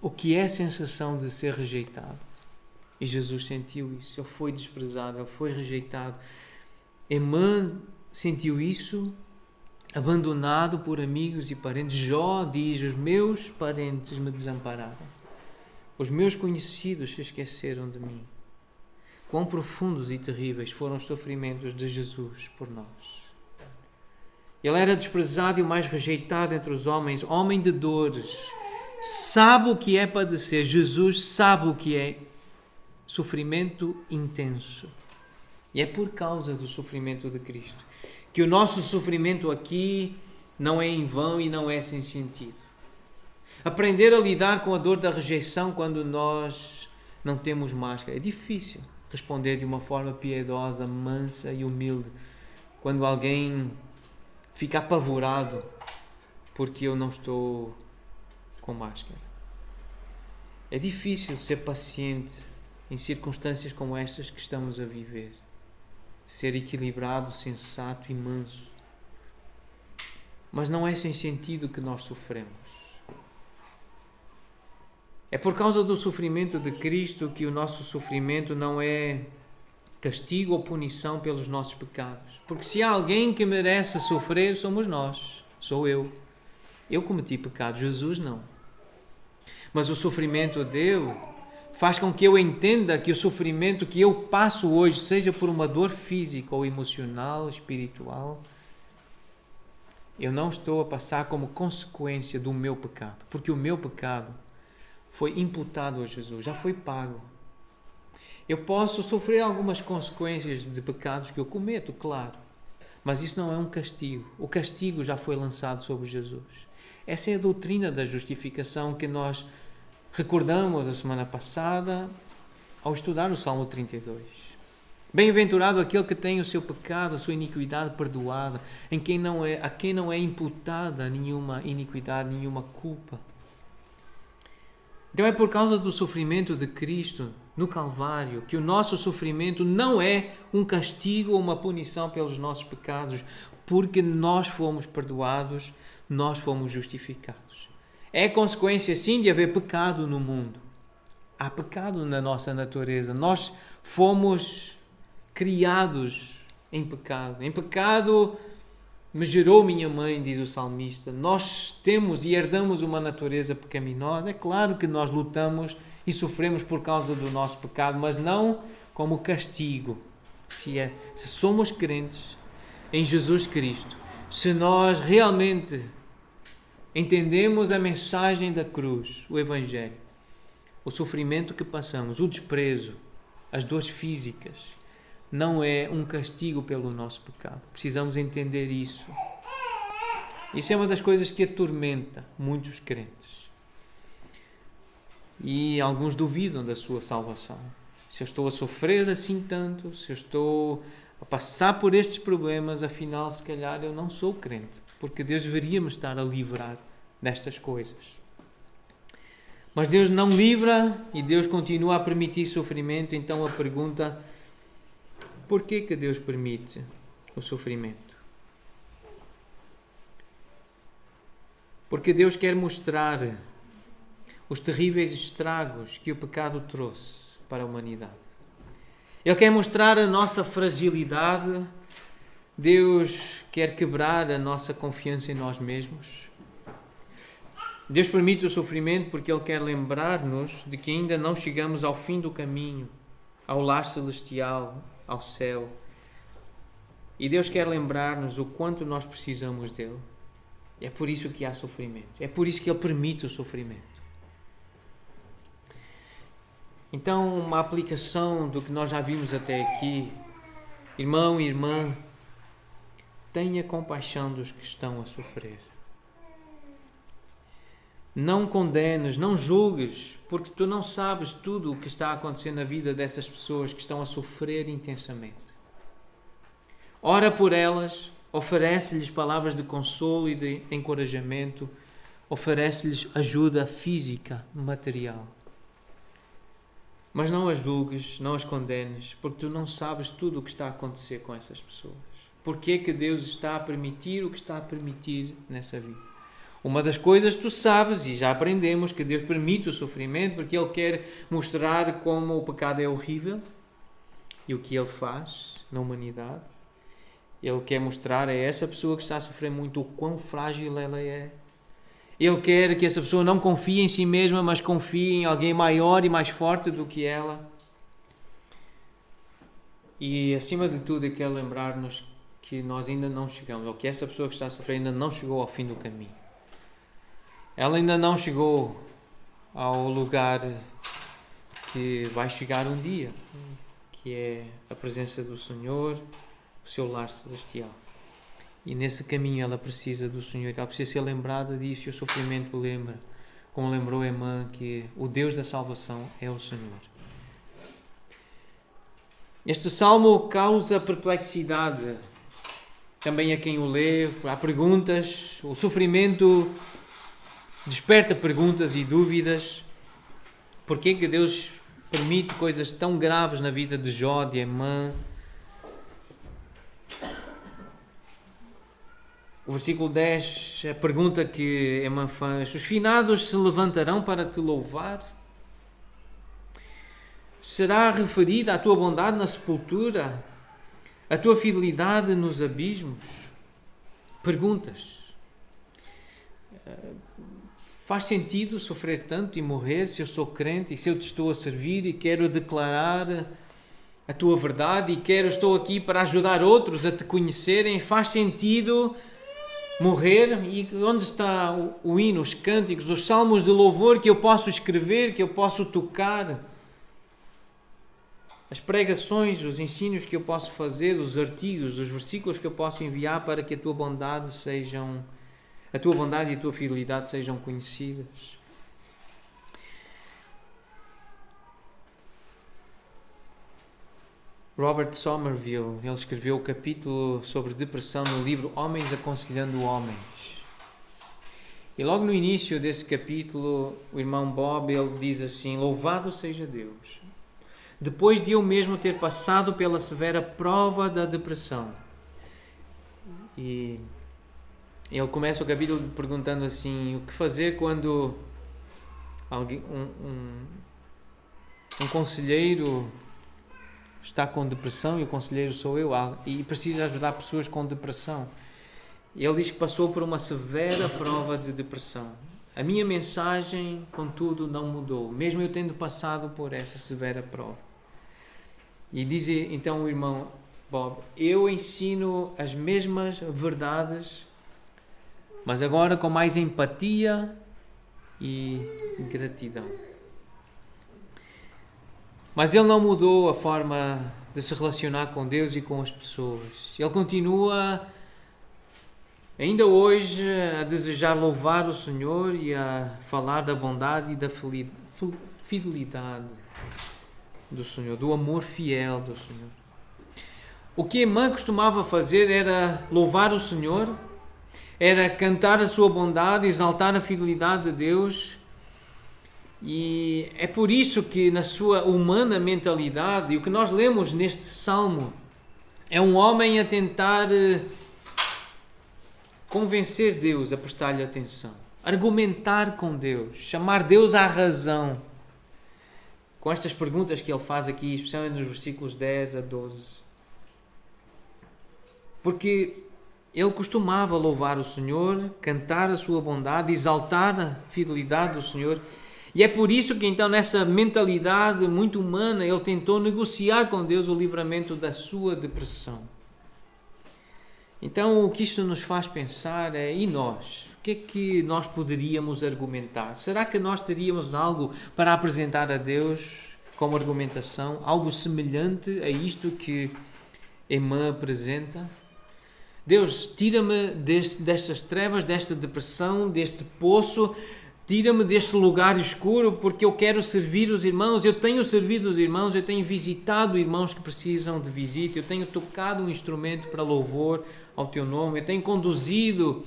o que é a sensação de ser rejeitado. E Jesus sentiu isso. Ele foi desprezado, ele foi rejeitado. Emã sentiu isso, abandonado por amigos e parentes. Jó diz: os meus parentes me desampararam. Os meus conhecidos se esqueceram de mim. Quão profundos e terríveis foram os sofrimentos de Jesus por nós. Ele era desprezado e o mais rejeitado entre os homens, homem de dores. Sabe o que é padecer. Jesus sabe o que é sofrimento intenso. E é por causa do sofrimento de Cristo que o nosso sofrimento aqui não é em vão e não é sem sentido. Aprender a lidar com a dor da rejeição quando nós não temos máscara. É difícil responder de uma forma piedosa, mansa e humilde quando alguém fica apavorado porque eu não estou com máscara. É difícil ser paciente em circunstâncias como estas que estamos a viver. Ser equilibrado, sensato e manso. Mas não é sem sentido que nós sofremos. É por causa do sofrimento de Cristo que o nosso sofrimento não é castigo ou punição pelos nossos pecados. Porque se há alguém que merece sofrer, somos nós. Sou eu. Eu cometi pecado, Jesus não. Mas o sofrimento dele Faz com que eu entenda que o sofrimento que eu passo hoje, seja por uma dor física ou emocional, espiritual, eu não estou a passar como consequência do meu pecado, porque o meu pecado foi imputado a Jesus, já foi pago. Eu posso sofrer algumas consequências de pecados que eu cometo, claro, mas isso não é um castigo. O castigo já foi lançado sobre Jesus. Essa é a doutrina da justificação que nós recordamos a semana passada ao estudar o Salmo 32. Bem-aventurado aquele que tem o seu pecado, a sua iniquidade perdoada, a quem não é imputada nenhuma iniquidade, nenhuma culpa. Então é por causa do sofrimento de Cristo no Calvário que o nosso sofrimento não é um castigo ou uma punição pelos nossos pecados, porque nós fomos perdoados, nós fomos justificados. É consequência, sim, de haver pecado no mundo. Há pecado na nossa natureza. Nós fomos criados em pecado. Em pecado me gerou minha mãe, diz o salmista. Nós temos e herdamos uma natureza pecaminosa. É claro que nós lutamos e sofremos por causa do nosso pecado, mas não como castigo. Se somos crentes em Jesus Cristo, se nós realmente entendemos a mensagem da cruz, o Evangelho, o sofrimento que passamos, o desprezo, as dores físicas, não é um castigo pelo nosso pecado. Precisamos entender isso. Isso é uma das coisas que atormenta muitos crentes. E alguns duvidam da sua salvação. Se eu estou a sofrer assim tanto, se eu estou a passar por estes problemas, afinal, se calhar eu não sou crente. Porque Deus deveria me estar a livrar destas coisas. Mas Deus não livra e Deus continua a permitir sofrimento. Então a pergunta: por que Deus permite o sofrimento? Porque Deus quer mostrar os terríveis estragos que o pecado trouxe para a humanidade. Ele quer mostrar a nossa fragilidade. Deus quer quebrar a nossa confiança em nós mesmos. Deus permite o sofrimento porque Ele quer lembrar-nos de que ainda não chegamos ao fim do caminho, ao lar celestial, ao céu. E Deus quer lembrar-nos o quanto nós precisamos dEle. É por isso que há sofrimento. É por isso que Ele permite o sofrimento. Então, uma aplicação do que nós já vimos até aqui. Irmão e irmã, tenha compaixão dos que estão a sofrer. Não condenes, não julgues, porque tu não sabes tudo o que está a acontecer na vida dessas pessoas que estão a sofrer intensamente. Ora por elas, oferece-lhes palavras de consolo e de encorajamento, oferece-lhes ajuda física, material. Mas não as julgues, não as condenes, porque tu não sabes tudo o que está a acontecer com essas pessoas. Porque é que Deus está a permitir o que está a permitir nessa vida? Uma das coisas tu sabes, e já aprendemos, que Deus permite o sofrimento porque Ele quer mostrar como o pecado é horrível e o que Ele faz na humanidade. Ele quer mostrar a essa pessoa que está a sofrer muito o quão frágil ela é. Ele quer que essa pessoa não confie em si mesma, mas confie em alguém maior e mais forte do que ela. E acima de tudo, Ele quer lembrar-nos que nós ainda não chegamos, ou que essa pessoa que está a sofrer ainda não chegou ao fim do caminho. Ela ainda não chegou ao lugar que vai chegar um dia, que é a presença do Senhor, o seu lar celestial. E nesse caminho ela precisa do Senhor, ela precisa ser lembrada disso, e o sofrimento lembra, como lembrou a irmã, que o Deus da salvação é o Senhor. Este salmo causa perplexidade também a quem o lê. Há perguntas, o sofrimento desperta perguntas e dúvidas. Porquê que Deus permite coisas tão graves na vida de Jó, de Emã? O versículo 10, a pergunta que Emã faz: os finados se levantarão para te louvar? Será referida a tua bondade na sepultura? A tua fidelidade nos abismos? Perguntas. Faz sentido sofrer tanto e morrer se eu sou crente e se eu te estou a servir e quero declarar a tua verdade e estou aqui para ajudar outros a te conhecerem? Faz sentido morrer? E onde está o hino, os cânticos, os salmos de louvor que eu posso escrever, que eu posso tocar? As pregações, os ensinos que eu posso fazer, os artigos, os versículos que eu posso enviar para que a tua bondade e a tua fidelidade sejam conhecidas. Robert Somerville, ele escreveu o capítulo sobre depressão no livro Homens Aconselhando Homens. E logo no início desse capítulo, o irmão Bob, ele diz assim: louvado seja Deus. Depois de eu mesmo ter passado pela severa prova da depressão. E ele começa o capítulo perguntando assim: o que fazer quando um conselheiro está com depressão, e o conselheiro sou eu, e precisa ajudar pessoas com depressão. E ele diz que passou por uma severa prova de depressão. A minha mensagem, contudo, não mudou, mesmo eu tendo passado por essa severa prova. E diz então o irmão Bob: eu ensino as mesmas verdades, mas agora com mais empatia e gratidão. Mas ele não mudou a forma de se relacionar com Deus e com as pessoas. Ele continua, ainda hoje, a desejar louvar o Senhor e a falar da bondade e da fidelidade do Senhor, do amor fiel do Senhor. O que Emã costumava fazer era louvar o Senhor, era cantar a sua bondade, exaltar a fidelidade de Deus. E é por isso que na sua humana mentalidade, e o que nós lemos neste salmo, é um homem a tentar convencer Deus a prestar-lhe atenção, argumentar com Deus, chamar Deus à razão, com estas perguntas que ele faz aqui, especialmente nos versículos 10 a 12. Porque ele costumava louvar o Senhor, cantar a sua bondade, exaltar a fidelidade do Senhor. E é por isso que então nessa mentalidade muito humana ele tentou negociar com Deus o livramento da sua depressão. Então o que isto nos faz pensar é: e nós? O que é que nós poderíamos argumentar? Será que nós teríamos algo para apresentar a Deus como argumentação? Algo semelhante a isto que Emã apresenta? Deus, tira-me destas trevas, desta depressão, deste poço. Tira-me deste lugar escuro, porque eu quero servir os irmãos. Eu tenho servido os irmãos, eu tenho visitado irmãos que precisam de visita, eu tenho tocado um instrumento para louvor ao teu nome, eu tenho conduzido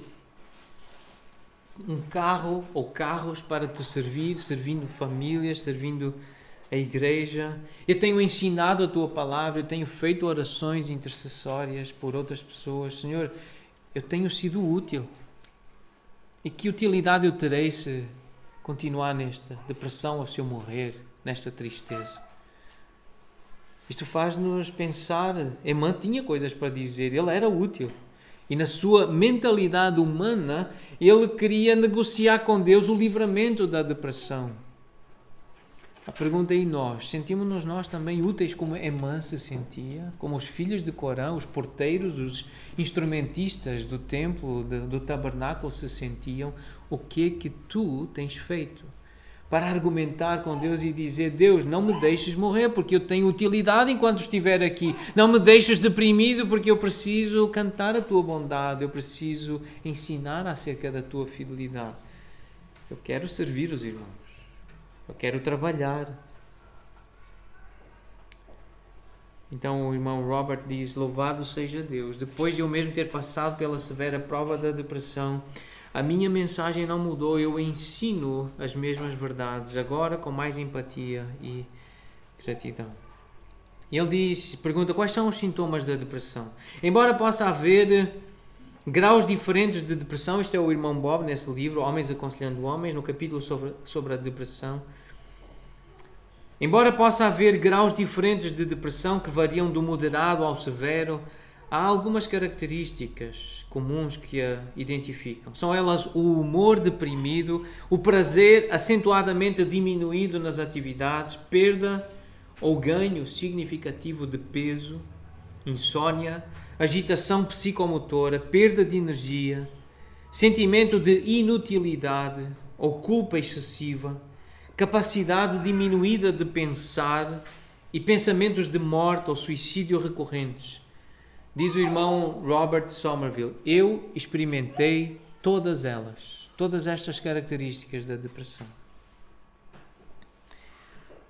um carro ou carros para te servir, servindo famílias, servindo a igreja. Eu tenho ensinado a tua palavra, eu tenho feito orações intercessórias por outras pessoas. Senhor, eu tenho sido útil. E que utilidade eu terei se continuar nesta depressão ou se eu morrer nesta tristeza? Isto faz-nos pensar. Emã tinha coisas para dizer, ele era útil. E na sua mentalidade humana, ele queria negociar com Deus o livramento da depressão. A pergunta é: e nós? Sentimos-nos nós também úteis como Emã se sentia? Como os filhos de Corã, os porteiros, os instrumentistas do templo, do tabernáculo se sentiam? O que é que tu tens feito para argumentar com Deus e dizer: Deus, não me deixes morrer porque eu tenho utilidade enquanto estiver aqui. Não me deixes deprimido porque eu preciso cantar a tua bondade, eu preciso ensinar acerca da tua fidelidade. Eu quero servir os irmãos. Eu quero trabalhar. Então o irmão Robert diz: louvado seja Deus. Depois de eu mesmo ter passado pela severa prova da depressão, a minha mensagem não mudou. Eu ensino as mesmas verdades, agora com mais empatia e gratidão. Ele pergunta: quais são os sintomas da depressão? Embora possa haver graus diferentes de depressão, este é o irmão Bob nesse livro, Homens Aconselhando Homens, no capítulo sobre a depressão. Embora possa haver graus diferentes de depressão que variam do moderado ao severo, há algumas características comuns que a identificam. São elas o humor deprimido, o prazer acentuadamente diminuído nas atividades, perda ou ganho significativo de peso, insônia, agitação psicomotora, perda de energia, sentimento de inutilidade ou culpa excessiva, capacidade diminuída de pensar e pensamentos de morte ou suicídio recorrentes. Diz o irmão Robert Somerville: eu experimentei todas estas características da depressão.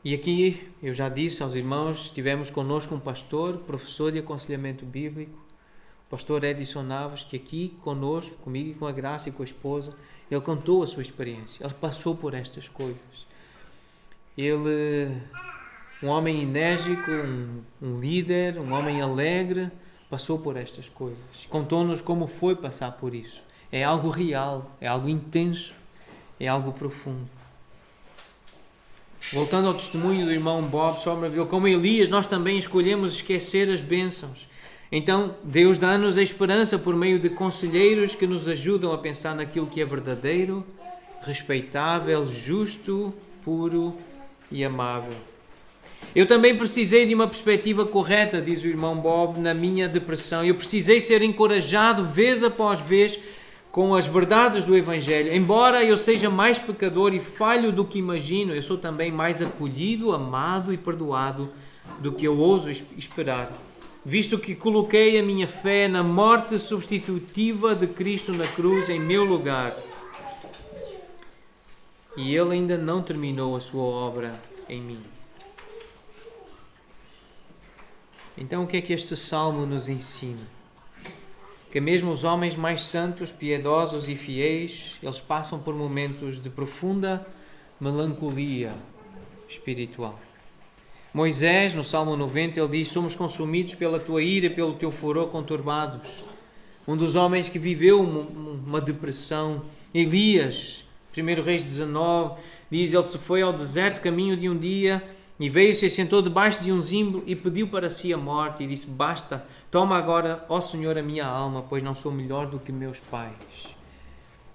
E aqui, eu já disse aos irmãos, tivemos connosco um pastor, professor de aconselhamento bíblico, o pastor Edson Naves, que aqui connosco, comigo e com a Graça e com a esposa, ele contou a sua experiência, ele passou por estas coisas. Ele, um homem enérgico, um líder, um homem alegre, passou por estas coisas. Contou-nos como foi passar por isso. É algo real, é algo intenso, é algo profundo. Voltando ao testemunho do irmão Bob Somerville, como Elias, nós também escolhemos esquecer as bênçãos. Então, Deus dá-nos a esperança por meio de conselheiros que nos ajudam a pensar naquilo que é verdadeiro, respeitável, justo, puro e amável. Eu também precisei de uma perspectiva correta, diz o irmão Bob, na minha depressão. Eu precisei ser encorajado vez após vez com as verdades do Evangelho. Embora eu seja mais pecador e falho do que imagino, eu sou também mais acolhido, amado e perdoado do que eu ouso esperar, visto que coloquei a minha fé na morte substitutiva de Cristo na cruz em meu lugar. E Ele ainda não terminou a sua obra em mim. Então, o que é que este salmo nos ensina? Que mesmo os homens mais santos, piedosos e fiéis, eles passam por momentos de profunda melancolia espiritual. Moisés, no Salmo 90, ele diz: somos consumidos pela tua ira e pelo teu furor conturbados. Um dos homens que viveu uma depressão. Elias, 1 Reis 19, diz: ele se foi ao deserto caminho de um dia e veio, se assentou debaixo de um zimbro e pediu para si a morte e disse: basta, toma agora, ó Senhor, a minha alma, pois não sou melhor do que meus pais.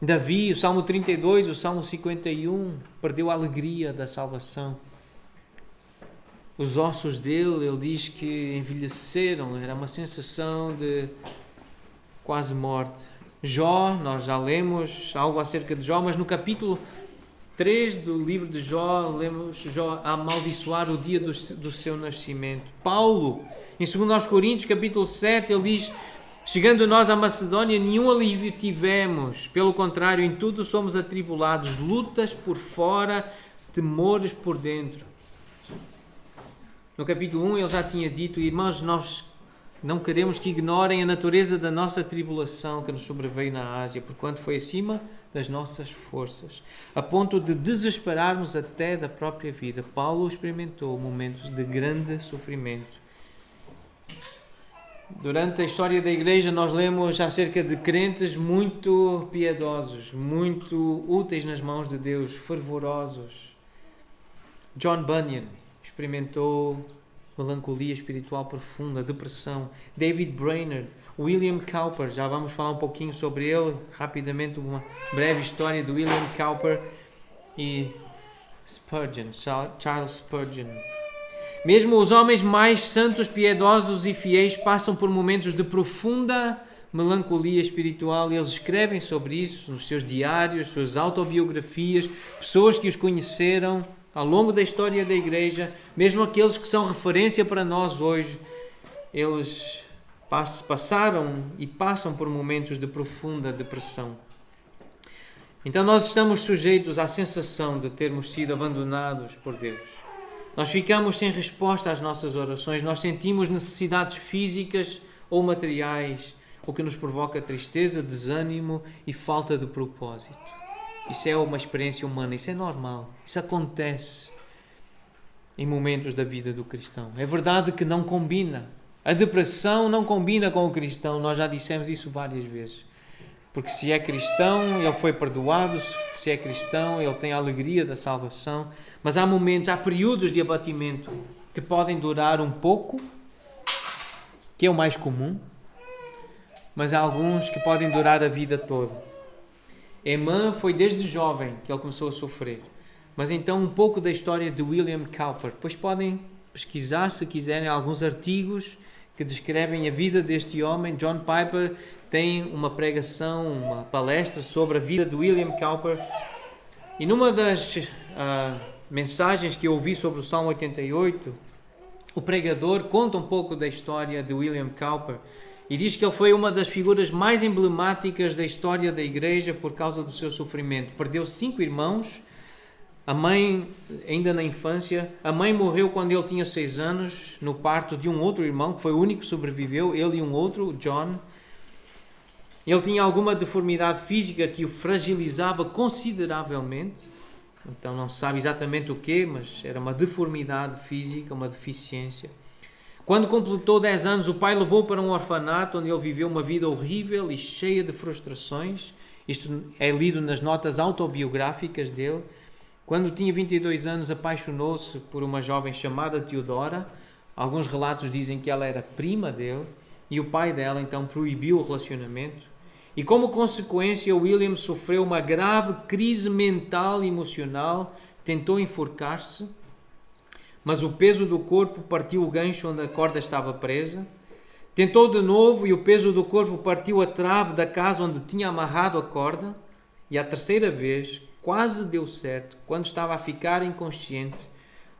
Davi, o Salmo 32, o Salmo 51, perdeu a alegria da salvação. Os ossos dele, ele diz que envelheceram, era uma sensação de quase morte. Jó, nós já lemos algo acerca de Jó, mas no capítulo 3 do livro de Jó, lemos Jó a amaldiçoar o dia do seu nascimento. Paulo, em 2 Coríntios, capítulo 7, ele diz: chegando nós à Macedónia, nenhum alívio tivemos. Pelo contrário, em tudo somos atribulados, lutas por fora, temores por dentro. No capítulo 1, ele já tinha dito: irmãos, nós não queremos que ignorem a natureza da nossa tribulação que nos sobreveio na Ásia, porquanto foi acima das nossas forças, a ponto de desesperarmos até da própria vida. Paulo experimentou momentos de grande sofrimento. Durante a história da igreja, nós lemos acerca de crentes muito piedosos, muito úteis nas mãos de Deus, fervorosos. John Bunyan experimentou melancolia espiritual profunda, depressão. David Brainerd, William Cowper, já vamos falar um pouquinho sobre ele, rapidamente uma breve história de William Cowper e Spurgeon, Charles Spurgeon. Mesmo os homens mais santos, piedosos e fiéis passam por momentos de profunda melancolia espiritual e eles escrevem sobre isso nos seus diários, suas autobiografias, pessoas que os conheceram ao longo da história da igreja, mesmo aqueles que são referência para nós hoje, eles passaram e passam por momentos de profunda depressão. Então nós estamos sujeitos à sensação de termos sido abandonados por Deus. Nós ficamos sem resposta às nossas orações, nós sentimos necessidades físicas ou materiais, o que nos provoca tristeza, desânimo e falta de propósito. Isso é uma experiência humana, isso é normal, isso acontece em momentos da vida do cristão. É verdade que não combina. A depressão não combina com o cristão, nós já dissemos isso várias vezes. Porque se é cristão, ele foi perdoado, se é cristão, ele tem a alegria da salvação. Mas há momentos, há períodos de abatimento que podem durar um pouco, que é o mais comum, mas há alguns que podem durar a vida toda. Emma foi desde jovem que ele começou a sofrer. Mas então um pouco da história de William Cowper. Depois podem pesquisar, se quiserem, alguns artigos que descrevem a vida deste homem. John Piper tem uma pregação, uma palestra sobre a vida de William Cowper. E numa das mensagens que eu ouvi sobre o Salmo 88, o pregador conta um pouco da história de William Cowper e diz que ele foi uma das figuras mais emblemáticas da história da igreja por causa do seu sofrimento. Perdeu 5 irmãos, a mãe ainda na infância, a mãe morreu quando ele tinha 6 anos, no parto de um outro irmão, que foi o único que sobreviveu, ele e um outro, o John. Ele tinha alguma deformidade física que o fragilizava consideravelmente, então não se sabe exatamente o quê, mas era uma deformidade física, uma deficiência. Quando completou 10 anos, o pai levou-o para um orfanato onde ele viveu uma vida horrível e cheia de frustrações. Isto é lido nas notas autobiográficas dele. Quando tinha 22 anos, apaixonou-se por uma jovem chamada Teodora. Alguns relatos dizem que ela era prima dele e o pai dela então proibiu o relacionamento. E como consequência, William sofreu uma grave crise mental e emocional, tentou enforcar-se, mas o peso do corpo partiu o gancho onde a corda estava presa. Tentou de novo e o peso do corpo partiu a trave da casa onde tinha amarrado a corda. E a terceira vez, quase deu certo. Quando estava a ficar inconsciente,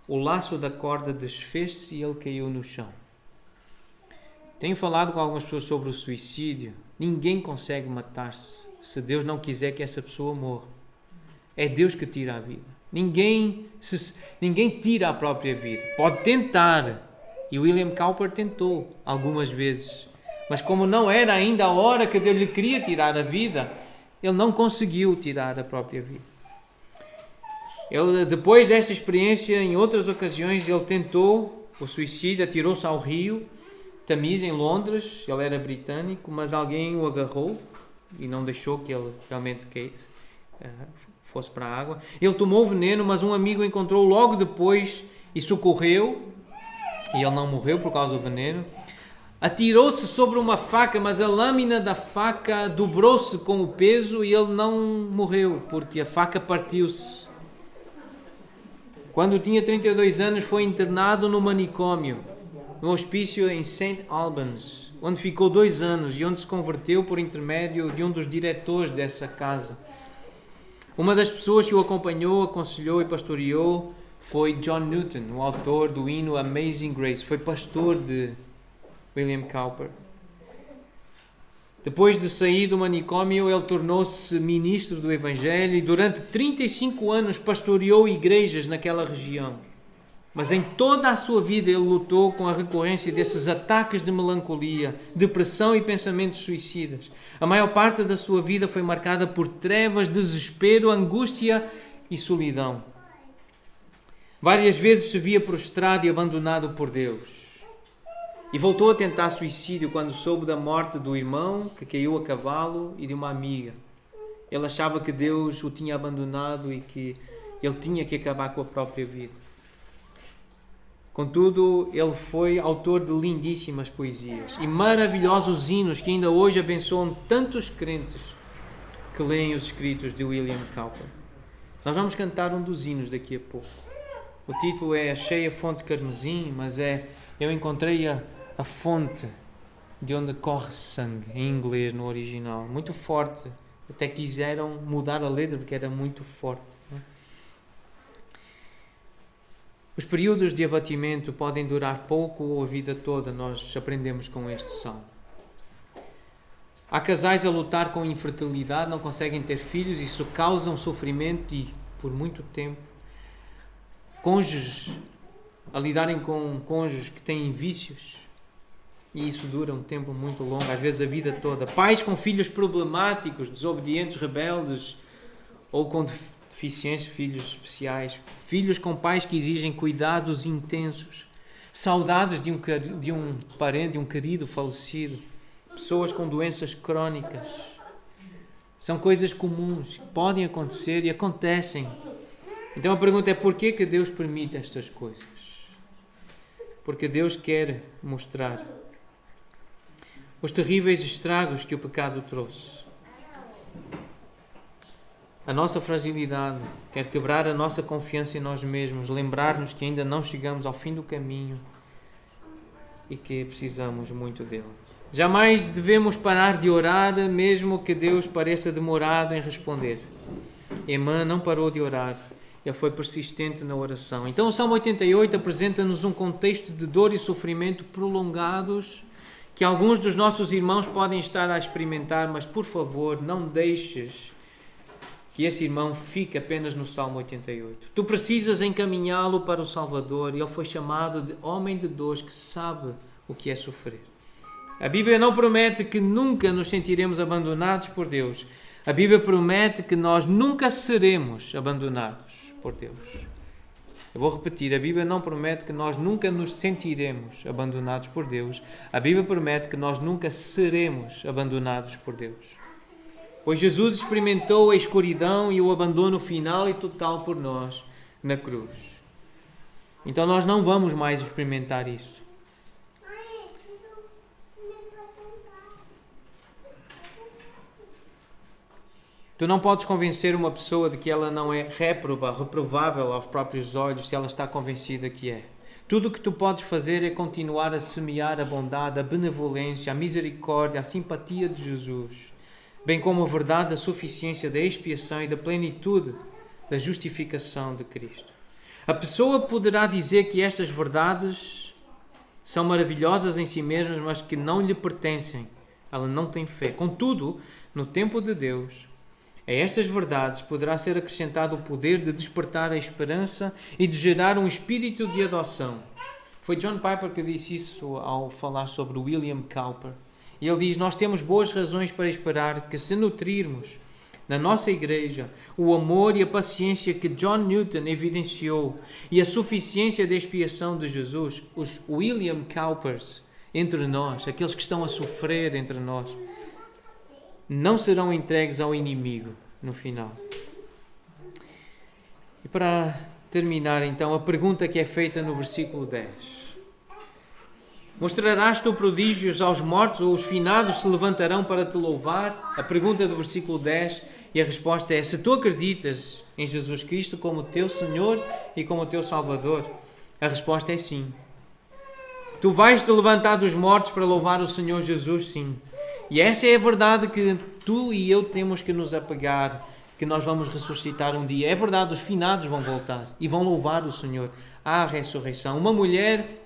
o laço da corda desfez-se e ele caiu no chão. Tenho falado com algumas pessoas sobre o suicídio. Ninguém consegue matar-se se Deus não quiser que essa pessoa morra. É Deus que tira a vida. Ninguém tira a própria vida. Pode tentar. E William Cowper tentou algumas vezes. Mas como não era ainda a hora que Deus lhe queria tirar a vida, ele não conseguiu tirar a própria vida. Ele, depois dessa experiência, em outras ocasiões, ele tentou o suicídio, atirou-se ao rio Thames, em Londres. Ele era britânico, mas alguém o agarrou e não deixou que ele realmente fosse para a água. Ele tomou veneno, mas um amigo o encontrou logo depois e socorreu. E ele não morreu por causa do veneno. Atirou-se sobre uma faca, mas a lâmina da faca dobrou-se com o peso e ele não morreu, porque a faca partiu-se. Quando tinha 32 anos, foi internado no manicômio, no hospício em St. Albans, onde ficou 2 anos e onde se converteu por intermédio de um dos diretores dessa casa. Uma das pessoas que o acompanhou, aconselhou e pastoreou foi John Newton, o autor do hino Amazing Grace. Foi pastor de William Cowper. Depois de sair do manicômio, ele tornou-se ministro do Evangelho e durante 35 anos pastoreou igrejas naquela região. Mas em toda a sua vida ele lutou com a recorrência desses ataques de melancolia, depressão e pensamentos suicidas. A maior parte da sua vida foi marcada por trevas, desespero, angústia e solidão. Várias vezes se via prostrado e abandonado por Deus. E voltou a tentar suicídio quando soube da morte do irmão que caiu a cavalo e de uma amiga. Ele achava que Deus o tinha abandonado e que ele tinha que acabar com a própria vida. Contudo, ele foi autor de lindíssimas poesias e maravilhosos hinos que ainda hoje abençoam tantos crentes que leem os escritos de William Cowper. Nós vamos cantar um dos hinos daqui a pouco. O título é Achei a Fonte Carmesim, mas eu encontrei a fonte de onde corre sangue, em inglês no original. Muito forte. Até quiseram mudar a letra porque era muito forte. Os períodos de abatimento podem durar pouco ou a vida toda, nós aprendemos com este salmo. Há casais a lutar com infertilidade, não conseguem ter filhos, isso causa um sofrimento e por muito tempo. Cônjuges a lidarem com cônjuges que têm vícios e isso dura um tempo muito longo, às vezes a vida toda. Pais com filhos problemáticos, desobedientes, rebeldes ou com deficiências, filhos especiais. Filhos com pais que exigem cuidados intensos. Saudades de um parente, de um querido falecido. Pessoas com doenças crónicas. São coisas comuns que podem acontecer e acontecem. Então a pergunta é: por que Deus permite estas coisas? Porque Deus quer mostrar os terríveis estragos que o pecado trouxe. A nossa fragilidade quer quebrar a nossa confiança em nós mesmos, lembrar-nos que ainda não chegamos ao fim do caminho e que precisamos muito dele. Jamais devemos parar de orar, mesmo que Deus pareça demorado em responder. Emã não parou de orar. Ele foi persistente na oração. Então o Salmo 88 apresenta-nos um contexto de dor e sofrimento prolongados que alguns dos nossos irmãos podem estar a experimentar, mas por favor, não deixes que esse irmão fique apenas no Salmo 88. Tu precisas encaminhá-lo para o Salvador. Ele foi chamado de homem de dores que sabe o que é sofrer. A Bíblia não promete que nunca nos sentiremos abandonados por Deus. A Bíblia promete que nós nunca seremos abandonados por Deus. Eu vou repetir, a Bíblia não promete que nós nunca nos sentiremos abandonados por Deus. A Bíblia promete que nós nunca seremos abandonados por Deus. Pois Jesus experimentou a escuridão e o abandono final e total por nós na cruz. Então nós não vamos mais experimentar isso. Tu não podes convencer uma pessoa de que ela não é reprovável aos próprios olhos se ela está convencida que é. Tudo o que tu podes fazer é continuar a semear a bondade, a benevolência, a misericórdia, a simpatia de Jesus, bem como a verdade da suficiência da expiação e da plenitude da justificação de Cristo. A pessoa poderá dizer que estas verdades são maravilhosas em si mesmas, mas que não lhe pertencem. Ela não tem fé. Contudo, no tempo de Deus, a estas verdades poderá ser acrescentado o poder de despertar a esperança e de gerar um espírito de adoção. Foi John Piper que disse isso ao falar sobre William Cowper. E ele diz, nós temos boas razões para esperar que se nutrirmos na nossa igreja o amor e a paciência que John Newton evidenciou e a suficiência da expiação de Jesus, os William Cowpers entre nós, aqueles que estão a sofrer entre nós, não serão entregues ao inimigo no final. E para terminar então, a pergunta que é feita no versículo 10. Mostrarás tu prodígios aos mortos ou os finados se levantarão para te louvar? A pergunta do versículo 10 e a resposta é, se tu acreditas em Jesus Cristo como teu Senhor e como teu Salvador, a resposta é sim. Tu vais te levantar dos mortos para louvar o Senhor Jesus, sim. E essa é a verdade que tu e eu temos que nos apegar, que nós vamos ressuscitar um dia. É verdade, os finados vão voltar e vão louvar o Senhor. Há a ressurreição. Uma mulher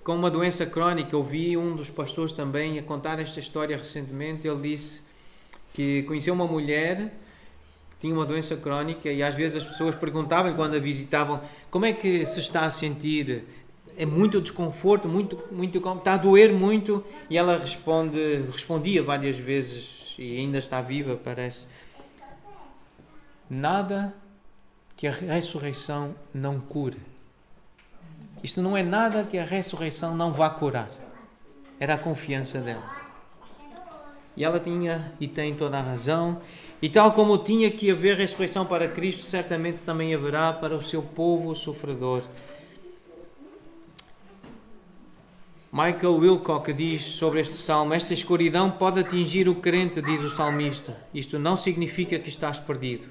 com uma doença crónica, ouvi um dos pastores também a contar esta história recentemente. Ele disse que conheceu uma mulher que tinha uma doença crónica e às vezes as pessoas perguntavam quando a visitavam, como é que se está a sentir? É muito desconforto, muito, está a doer muito, e ela respondia várias vezes, e ainda está viva, parece, nada que a ressurreição não cure. Isto não é nada que a ressurreição não vá curar. Era a confiança dela. E ela tinha e tem toda a razão, e tal como tinha que haver ressurreição para Cristo, certamente também haverá para o seu povo sofredor. Michael Wilcock diz sobre este salmo, esta escuridão pode atingir o crente, diz o salmista. Isto não significa que estás perdido.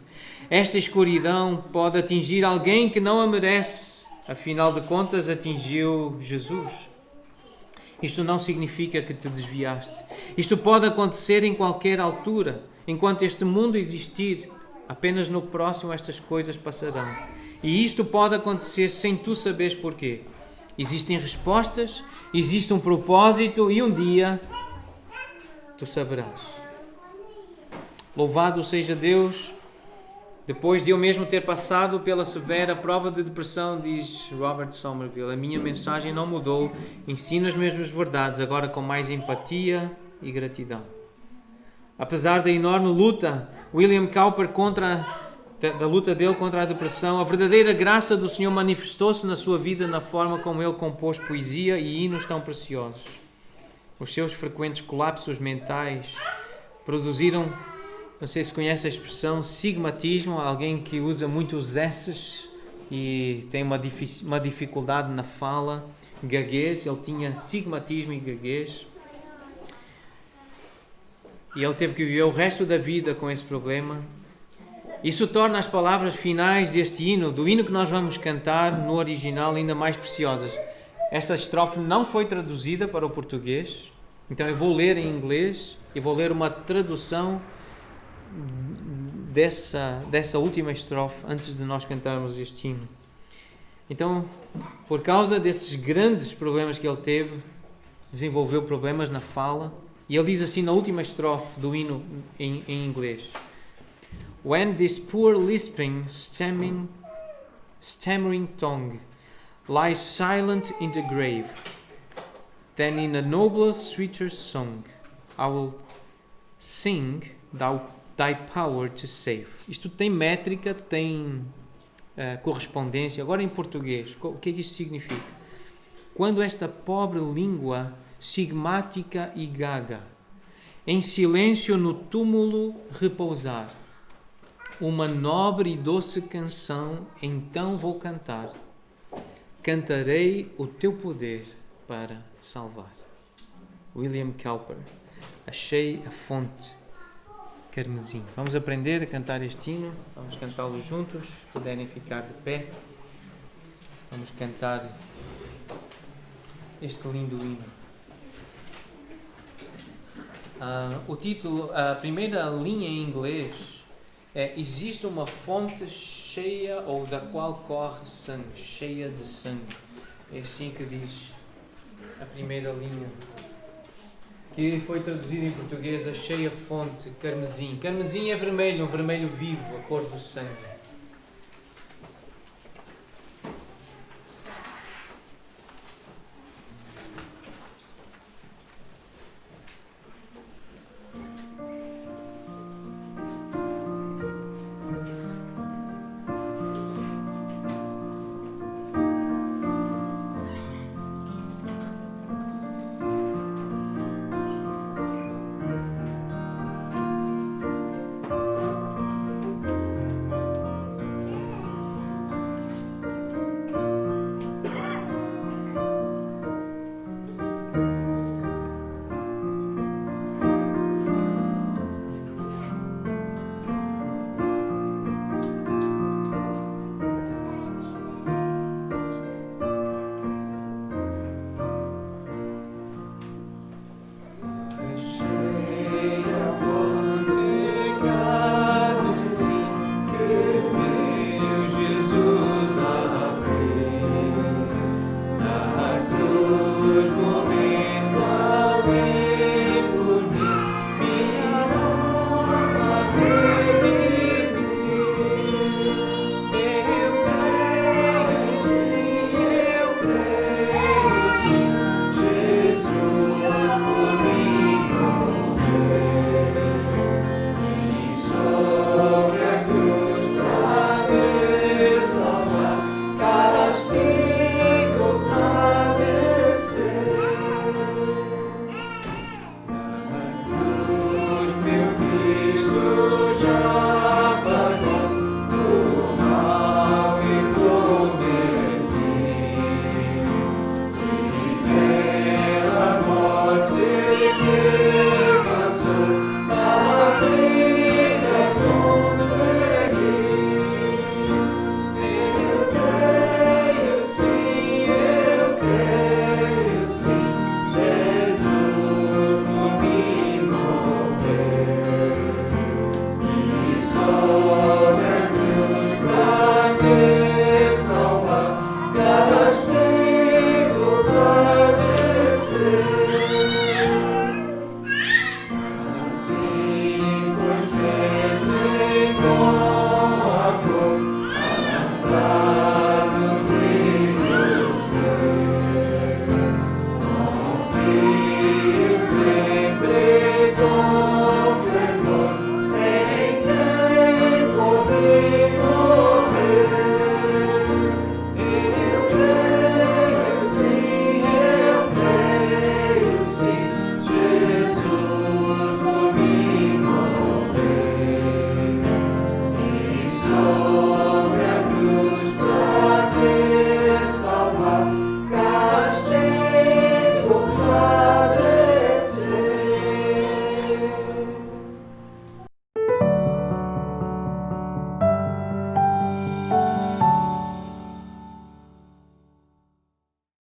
Esta escuridão pode atingir alguém que não a merece. Afinal de contas, atingiu Jesus. Isto não significa que te desviaste. Isto pode acontecer em qualquer altura. Enquanto este mundo existir, apenas no próximo estas coisas passarão. E isto pode acontecer sem tu saberes porquê. Existem respostas, existe um propósito e um dia tu saberás. Louvado seja Deus. Depois de eu mesmo ter passado pela severa prova de depressão, diz Robert Somerville, a minha mensagem não mudou, ensino as mesmas verdades, agora com mais empatia e gratidão. Apesar da enorme luta, William Cowper da luta dele contra a depressão, a verdadeira graça do Senhor manifestou-se na sua vida na forma como ele compôs poesia e hinos tão preciosos. Os seus frequentes colapsos mentais produziram, não sei se conhece a expressão, sigmatismo, alguém que usa muito os S's e tem uma dificuldade na fala, gaguez, ele tinha sigmatismo e gaguez. E ele teve que viver o resto da vida com esse problema. Isso torna as palavras finais deste hino, do hino que nós vamos cantar no original, ainda mais preciosas. Esta estrofe não foi traduzida para o português, então eu vou ler em inglês e vou ler uma tradução dessa última estrofe antes de nós cantarmos este hino. Então, por causa desses grandes problemas que ele teve, desenvolveu problemas na fala, e ele diz assim na última estrofe do hino em inglês: When this poor lisping, stammering tongue lies silent in the grave, then in a nobler, sweeter song I will sing thy power to save. Isto tem métrica, tem correspondência. Agora em português, o que é que isto significa? Quando esta pobre língua sigmática e gaga, em silêncio no túmulo repousar, uma nobre e doce canção então vou cantar. Cantarei o teu poder para salvar. William Cowper. Achei a fonte carmesim. Vamos aprender a cantar este hino. Vamos cantá-lo juntos. Se puderem ficar de pé. Vamos cantar este lindo hino. O título, a primeira linha em inglês é: existe uma fonte cheia ou da qual corre sangue, cheia de sangue. É assim que diz a primeira linha, que foi traduzida em português: a cheia fonte carmesim. Carmesim é vermelho, um vermelho vivo, a cor do sangue.